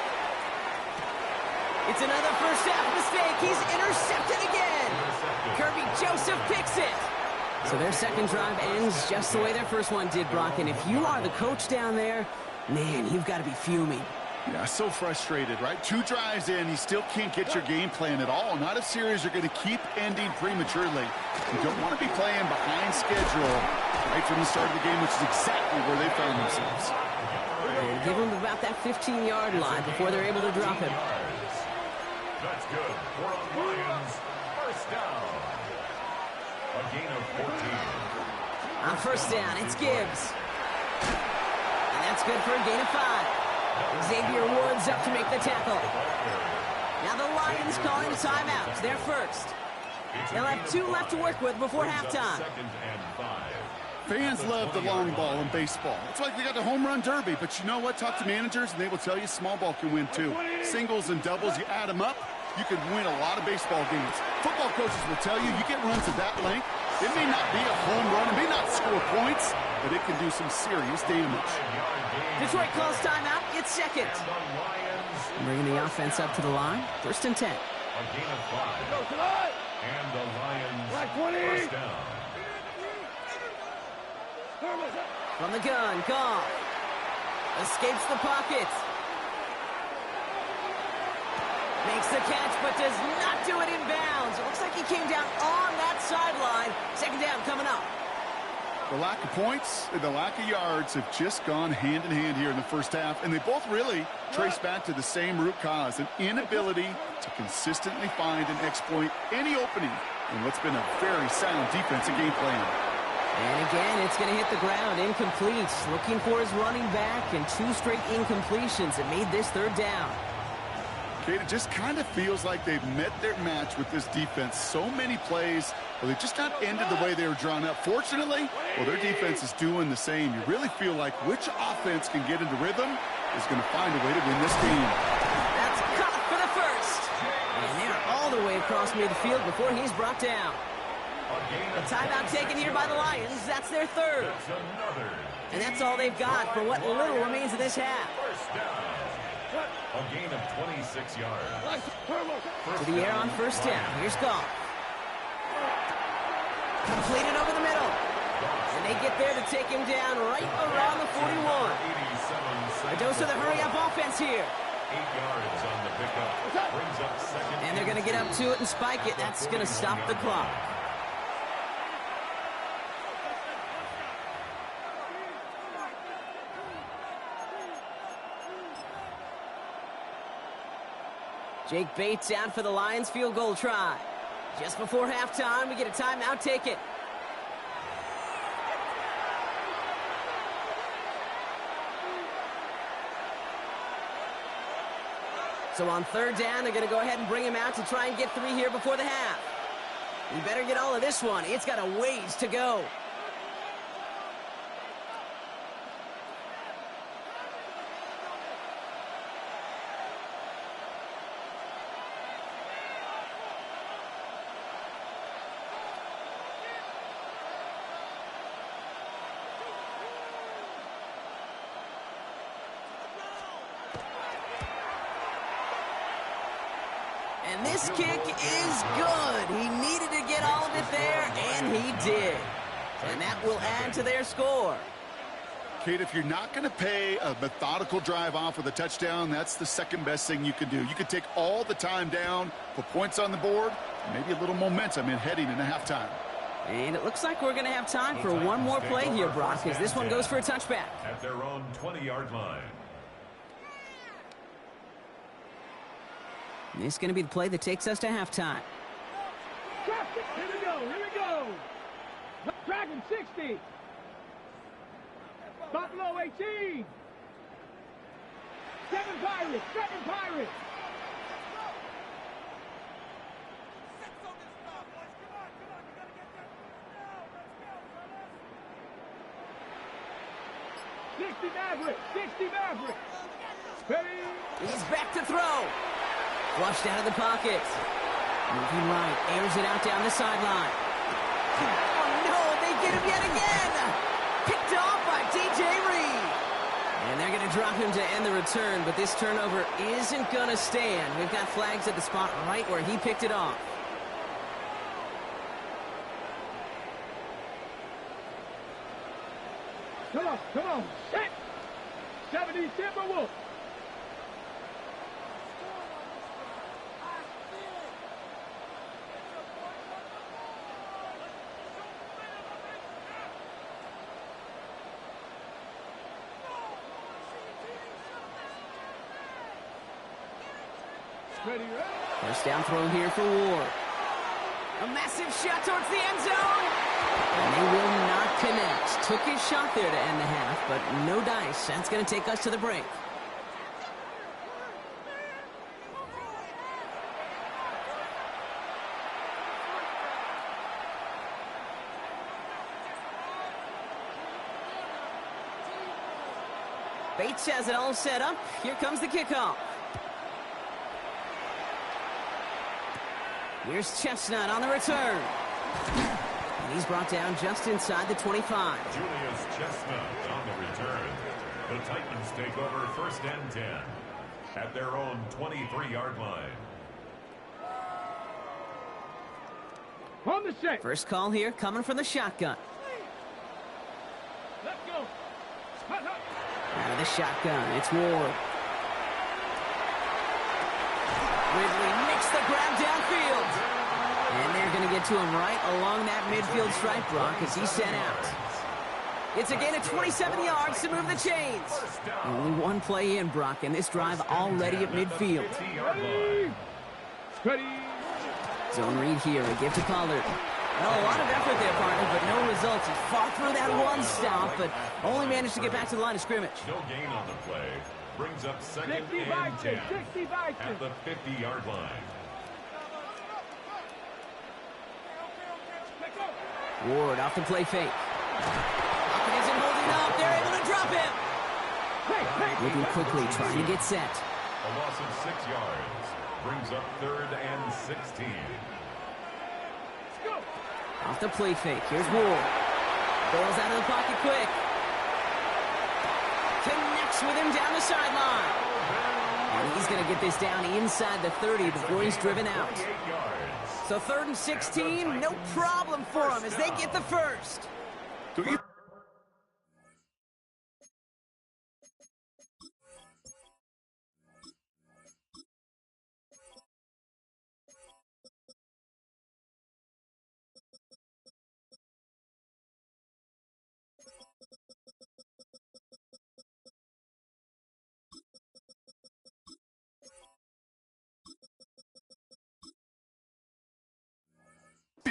Speaker 9: It's another first half mistake. He's intercepted again. Kirby Joseph picks it. So their 2nd drive ends just the way their first one did, Brock. And if you are the coach down there, man, you've got to be fuming.
Speaker 10: Yeah, so frustrated, right? 2 drives in, you still can't get your game plan at all. Not a series you're going to keep ending prematurely. You don't want to be playing behind schedule right from the start of the game, which is exactly where they found themselves.
Speaker 9: And give them about that 15-yard line before they're able to drop him.
Speaker 8: That's good for the Lions. 1st down. A gain of 14.
Speaker 9: On 1st down, it's Gibbs. And that's good for a gain of 5. Xavier Woods up to make the tackle. Now the Lions calling a timeout. They're first. They'll have 2 left to work with before halftime.
Speaker 8: 2nd and 5.
Speaker 10: Fans love the long ball in baseball. It's like we got the home run derby, but you know what? Talk to managers, and they will tell you small ball can win too. Singles and doubles, you add them up, you can win a lot of baseball games. Football coaches will tell you, you get runs of that length, it may not be a home run, it may not score points, but it can do some serious damage.
Speaker 9: Detroit calls timeout. It's 2nd. Bringing the offense up to the line. 1st and 10.
Speaker 8: A gain of 5. And the Lions 1st down.
Speaker 9: From the gun, Goff. Escapes the pocket. Makes the catch, but does not do it in bounds. It looks like he came down on that sideline. 2nd down coming up.
Speaker 10: The lack of points and the lack of yards have just gone hand in hand here in the first half, and they both really trace back to the same root cause, an inability to consistently find and exploit any opening in what's been a very sound defensive game plan.
Speaker 9: And again, it's going to hit the ground, incomplete. Looking for his running back, and 2 straight incompletions that made this 3rd down.
Speaker 10: Kate, it just kind of feels like they've met their match with this defense. So many plays, well, they've just not ended the way they were drawn up. Fortunately, well, their defense is doing the same. You really feel like which offense can get into rhythm is going to find a way to win this game.
Speaker 9: That's caught for the first. And they're all the way across midfield before he's brought down. A timeout taken here by the Lions. That's their 3rd. And that's all they've got for what little remains of this half.
Speaker 8: 1st down. A gain of 26 yards.
Speaker 9: To the air on 1st down. Here's Goff. Completed over the middle. And they get there to take him down right around the 41. A dose of the hurry-up offense here.
Speaker 8: 8 yards on the pickup. Brings up 2nd.
Speaker 9: And they're going to get up to it and spike it. That's going to stop the clock. Jake Bates out for the Lions field goal try. Just before halftime, we get a timeout. Take it. So on third down, they're going to go ahead and bring him out to try and get 3 here before the half. You better get all of this one. It's got a ways to go. And this kick is good. He needed to get all of it there, and he did. And that will add to their score.
Speaker 10: Kate, if you're not going to pay a methodical drive off with a touchdown, that's the second best thing you can do. You can take all the time down, put points on the board, maybe a little momentum in heading into halftime.
Speaker 9: And it looks like we're going to have time for one more play here, Brock, as this one goes for a touchback.
Speaker 8: At their own 20-yard line.
Speaker 9: This is going to be the play that takes us to halftime.
Speaker 7: Here we go, here we go. Dragon 60. Buffalo 18. 7 Pirates, 7 Pirates. Maverick, 60 Maverick.
Speaker 9: He's back to throw. Flushed out of the pocket. Moving right, airs it out down the sideline. Oh no, they get him yet again. Picked off by DJ Reed. And they're going to drop him to end the return, but this turnover isn't going to stand. We've got flags at the spot right where he picked it off.
Speaker 7: Come on, set. 70 Timberwolves.
Speaker 9: First down throw here for Ward. A massive shot towards the end zone. And they will not connect. Took his shot there to end the half, but no dice. That's going to take us to the break. Bates has it all set up. Here comes the kickoff. Here's Chestnut on the return. And he's brought down just inside the 25.
Speaker 8: Julius Chestnut on the return. The Titans take over first and 10 at their own 23-yard line.
Speaker 7: On the set.
Speaker 9: First call here coming from the shotgun.
Speaker 7: Let's go.
Speaker 9: Out of the shotgun, it's Ward. Ridley makes the grab downfield. And they're going to get to him right along that midfield stripe, Brock, as he's sent out. It's a gain of 27 yards to move the chains. Only one play in, Brock, and this drive already at midfield. Zone read here, a give to Pollard. Well, a lot of effort there, partner, but no results. He fought through that one stop, but only managed to get back to the line of scrimmage.
Speaker 8: No gain on the play. Brings up second and 10 at the 50-yard line.
Speaker 9: Ward off the play fake. Hopkins isn't holding up. They're able to drop him. Looking quickly, trying to get set.
Speaker 8: A loss of 6 yards. Brings up third and 16.
Speaker 9: Off the play fake. Here's Ward. Bails out of the pocket quick. Connects with him down the sideline. And he's going to get this down inside the 30 before he's driven out. So third and 16, no problem for him as they get the first.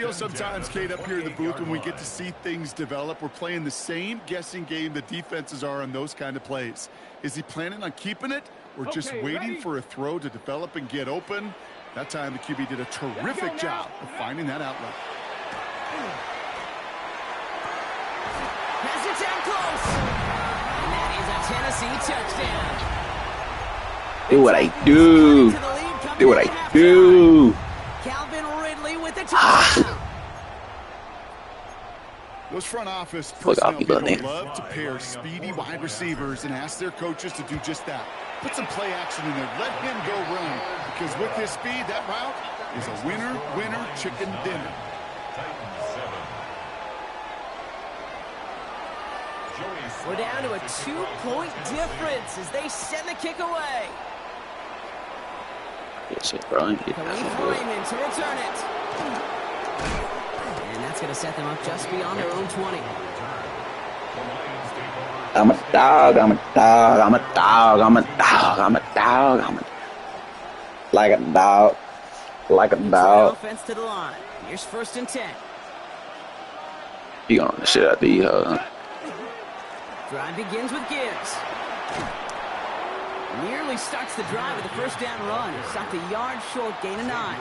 Speaker 10: feel sometimes, Kate, up here in the booth when we get to see things develop. We're playing the same guessing game the defenses are on those kind of plays. Is he planning on keeping it or just waiting for a throw to develop and get open? That time the QB did a terrific job of finding that outlet.
Speaker 9: Pass it down close. And that is a Tennessee touchdown.
Speaker 3: Do what I do. Do what I do.
Speaker 9: Calvin Ridley with the touchdown.
Speaker 10: Those front office personnel people love to pair speedy wide receivers and ask their coaches to do just that. Put some play action in there. Let him go run. Because with his speed, that route is a winner, winner, chicken dinner.
Speaker 9: We're down to a 2-point difference as they send the kick away. Freeman to return it. And that's going to set them up just beyond their own 20.
Speaker 3: I'm a dog, I'm a dog, I'm a dog, I'm a dog, I'm a dog, I'm a like a dog, like a dog.
Speaker 9: Offense to the line. Here's 1st and 10.
Speaker 3: You gonna run the shit out the
Speaker 9: Drive begins with Gibbs. Nearly starts the drive with a 1st down run. Stopped a yard short, gain of 9.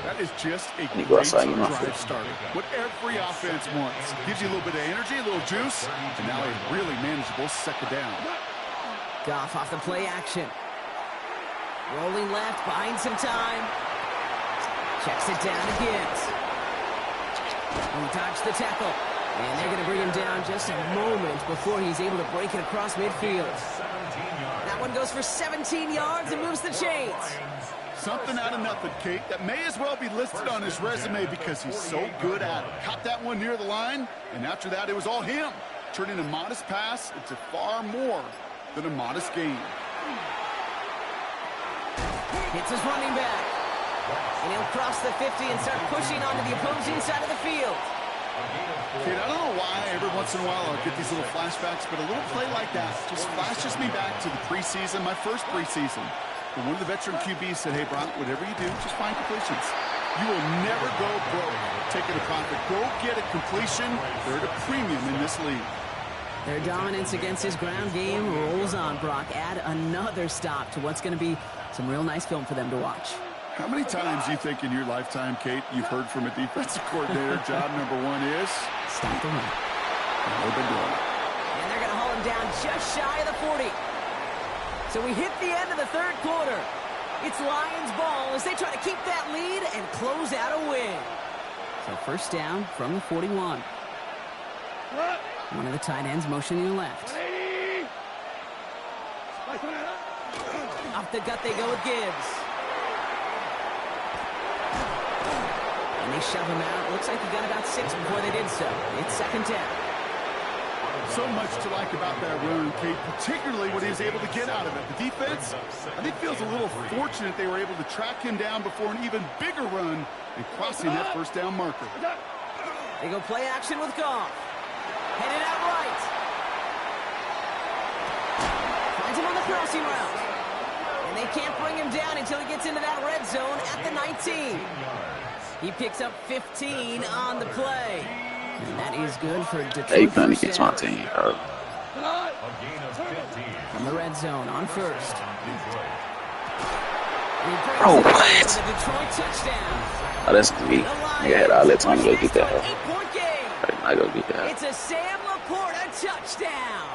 Speaker 10: That is just a great drive starter. What every offense wants. Gives you a little bit of energy, a little juice, and now a really manageable 2nd down.
Speaker 9: Goff off the play action. Rolling left, buying some time. Checks it down to Gibbs. He dodged the tackle. And they're going to bring him down just a moment before he's able to break it across midfield. That one goes for 17 yards and moves the chains.
Speaker 10: Something out of nothing, Kate. That may as well be listed on his resume because he's so good at it. Caught that one near the line, and after that, it was all him. Turning a modest pass into far more than a modest gain.
Speaker 9: Hits his running back. And he'll cross the 50 and start pushing onto the opposing side of the field.
Speaker 10: Kid, I don't know why every once in a while I'll get these little flashbacks, but a little play like that just flashes me back to the preseason, my first preseason. When one of the veteran QBs said, hey, Brock, whatever you do, just find completions. You will never go broke taking a profit. Go get a completion. They're at a premium in this league.
Speaker 9: Their dominance against his ground game rolls on, Brock. Add another stop to what's going to be some real nice film for them to watch.
Speaker 10: How many times do you think in your lifetime, Kate, you've heard from a defensive coordinator, job number 1 is?
Speaker 9: Stop the run.
Speaker 10: And they've been doing it.
Speaker 9: And they're going to haul him down just shy of the 40. So we hit the end of the 3rd quarter. It's Lions ball as they try to keep that lead and close out a win. So 1st down from the 41. One of the tight ends motioning left. Off the gut they go with Gibbs. And they shove him out. Looks like he got about 6 before they did so. It's 2nd down.
Speaker 10: So much to like about that run, Kate, particularly what he was able to get out of it. The defense, I think, feels a little fortunate they were able to track him down before an even bigger run and crossing that 1st down marker.
Speaker 9: They go play action with Goff. Headed out right. Finds him on the crossing route. And they can't bring him down until he gets into that red zone at the 19. He picks up 15 on the play. And that is good for Detroit.
Speaker 3: They playing against my team, bro.
Speaker 9: From the red zone on 1st.
Speaker 3: Bro, what?
Speaker 9: The Detroit touchdown.
Speaker 3: Oh, that's gonna be. Yeah, I'll let Tony go get that. I go get that.
Speaker 9: It's a Sam Laporta touchdown.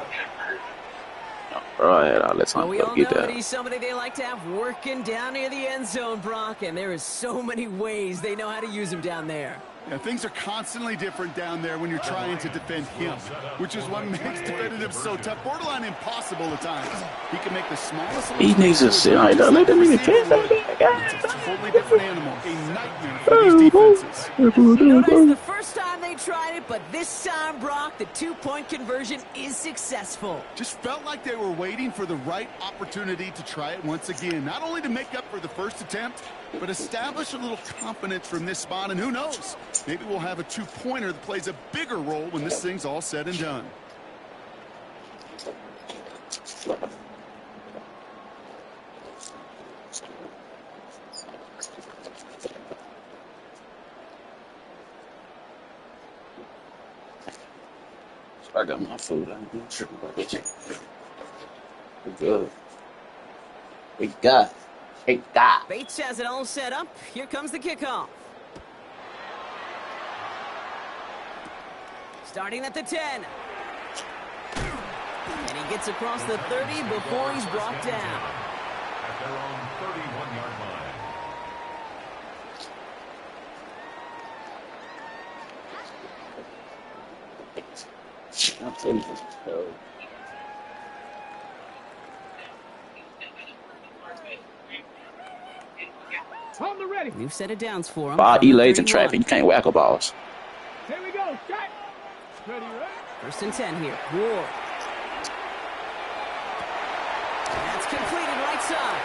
Speaker 3: All right, I'll let Tony go get that.
Speaker 9: He's somebody they like to have working down near the end zone, Brock, and there is so many ways they know how to use him down there.
Speaker 10: Yeah, things are constantly different down there when you're trying to defend him, which is what makes defending him so tough, borderline impossible at times. He can make the smallest.
Speaker 3: He needs to sit right there. Let them in the tent.
Speaker 10: It's a totally different animal. A nightmare for these defenses.
Speaker 9: Notice the first time they tried it, but this time, Brock, the 2-point conversion is successful.
Speaker 10: Just felt like they were waiting for the right opportunity to try it once again. Not only to make up for the first attempt, but establish a little confidence from this spot. And who knows? Maybe we'll have a 2-pointer that plays a bigger role when this thing's all said and done.
Speaker 3: got my food. I ain't tripping about that shit. We good. We got. Hey, God.
Speaker 9: Bates has it all set up. Here comes the kickoff. Starting at the 10. And he gets across the 30 before he's brought down.
Speaker 8: At their own 31-yard line.
Speaker 3: I'll tell you this.
Speaker 7: On the ready.
Speaker 9: New set of downs for him.
Speaker 3: Ball delays in traffic. You can't whack a balls.
Speaker 7: Here we go. Strike. Ready, ready.
Speaker 9: First and 10 here. Ward. That's completed right side.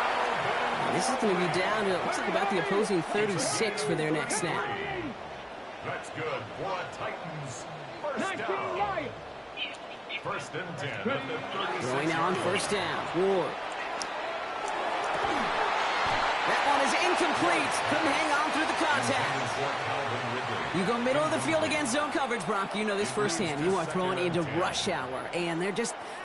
Speaker 9: And this is going to be down to, it looks like about the opposing 36 for their next snap.
Speaker 8: That's good for a Titans first
Speaker 7: 19
Speaker 8: down.
Speaker 7: Lions.
Speaker 8: First and 10 at the 36.
Speaker 9: Throwing now on first down. Ward. That one is incomplete. Couldn't hang on through the contact. You go middle of the field against zone coverage, Brock. You know this firsthand. You are throwing into rush hour, and there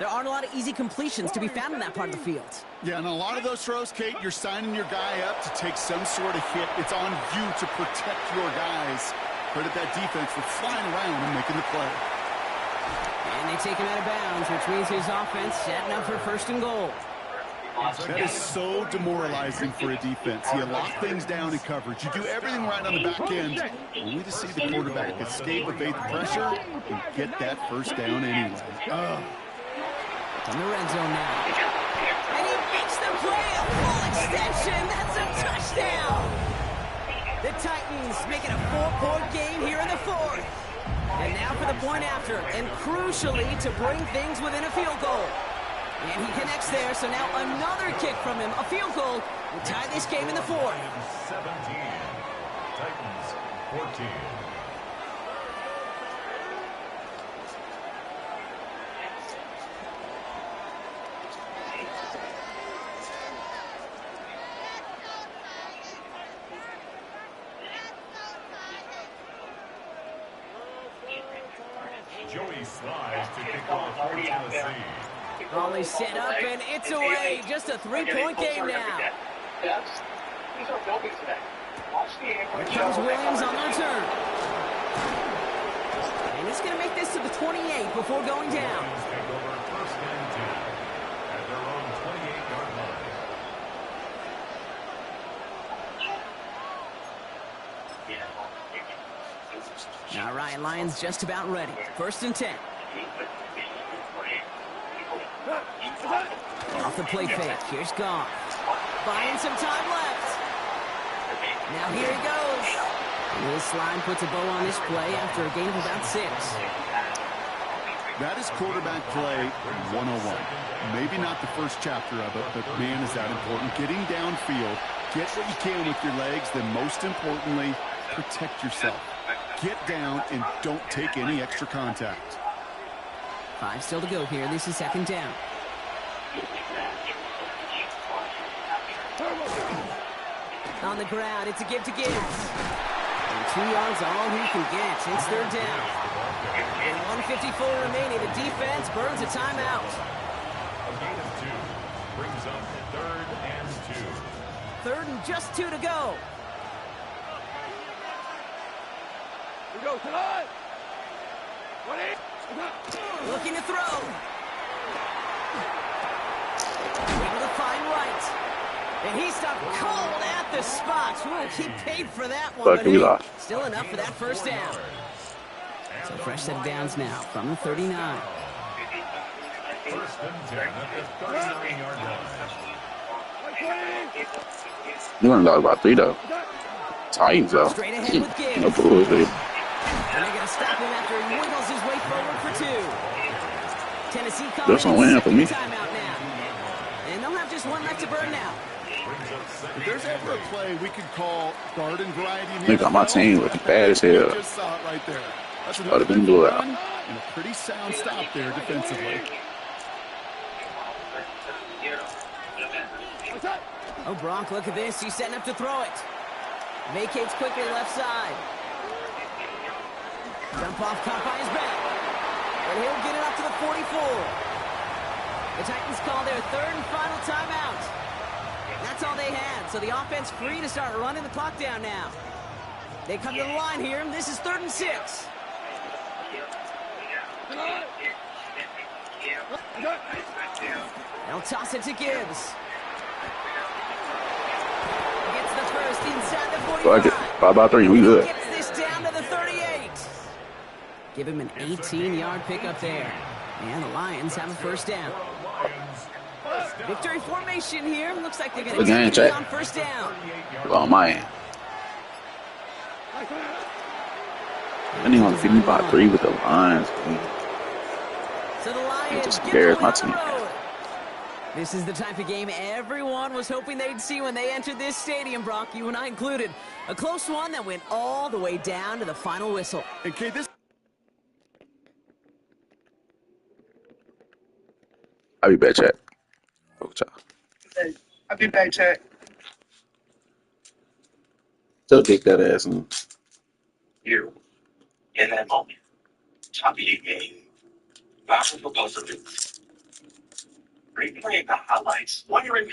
Speaker 9: aren't a lot of easy completions to be found in that part of the field.
Speaker 10: Yeah, and a lot of those throws, Kate, you're signing your guy up to take some sort of hit. It's on you to protect your guys. Credit that defense for flying around and making the play.
Speaker 9: And they take him out of bounds, which means his offense setting up for first and goal.
Speaker 10: That is so demoralizing for a defense. You lock things down in coverage. You do everything right on the back end, only to see the quarterback escape, evade the pressure, and get that first down anyway.
Speaker 9: From the red zone now. And he makes the play, a full extension. That's a touchdown. The Titans making a 4-point game here in the fourth. And now for the point after, and crucially to bring things within a field goal. And he connects there, so now another kick from him, a field goal, will tie this game in the fourth.
Speaker 8: 17. Titans 14. Joey slides to kick off for Tennessee.
Speaker 9: Only set up, and it's away. Just a 3-point game now. Here comes Williams on the return. And he's going to make this to the 28 before going down.
Speaker 8: Take over first and 10 at their own 28-yard line.
Speaker 9: All right, Lions just about ready. First and 10. Off the play fake. Here's Goff. Buying some time left. Now here he goes. And this line puts a bow on this play after a gain of about 6.
Speaker 10: That is quarterback play 101. Maybe not the first chapter of it, but man, is that important. Getting downfield, get what you can with your legs, then most importantly, protect yourself. Get down and don't take any extra contact.
Speaker 9: 5 still to go here. This is second down. On the ground, it's a give to give. And 2 yards all he can get. It's third down. And 1:54 remaining. The defense burns a timeout.
Speaker 8: A gain of 2 brings up third and 2.
Speaker 9: Third and just 2 to go.
Speaker 7: We go tonight.
Speaker 9: Looking to throw. Able to find right. And he stopped cold at the spot. Ooh, he paid for that one, but hey, still enough for that first down. So fresh set of downs now from the 39.
Speaker 8: First and 10 at the 39-yard line.
Speaker 3: You're going to talk about 3, though. Titans, though.
Speaker 9: Straight ahead with Gibbs.
Speaker 3: No bullshit.
Speaker 9: And they're going to stop him after he wiggles his way forward for 2. Tennessee calling
Speaker 3: That's a win for me.
Speaker 9: timeout now. And they'll have just 1 left to burn now.
Speaker 10: If there's ever a play we could call garden variety,
Speaker 3: They got my team looking bad as hell.
Speaker 10: just saw it right there. That's
Speaker 3: Ought to have been blue out.
Speaker 10: and a pretty sound stop there defensively.
Speaker 9: Oh, Bronk, look at this. He's setting up to throw it. Vacates quickly left side. Jump off, caught by his back. And he'll get it up to the 44. The Titans call their third and final timeout. That's all they had, so the offense free to start running the clock down now. They come to the line here. This is 3rd and 6. They'll toss it to Gibbs. Gets the first inside the 45.
Speaker 3: 5-3, we good.
Speaker 9: Gets this down to the 38. Give him an 18-yard pickup there. And the Lions have a first down. Victory formation here. Looks like they're going to take it on first down.
Speaker 3: Oh, man. I need to feed me by 3 with the Lions.
Speaker 9: So the Lions
Speaker 3: just scares my team.
Speaker 9: This is the type of game everyone was hoping they'd see when they entered this stadium, Brock, you and I included. A close one that went all the way down to the final whistle.
Speaker 10: Okay, this.
Speaker 3: I'll be back, chat.
Speaker 5: I'll be back, chat.
Speaker 3: Still kick that ass in.
Speaker 11: You, in that moment, top of your game, vouching for both of you. Replaying the highlights, wondering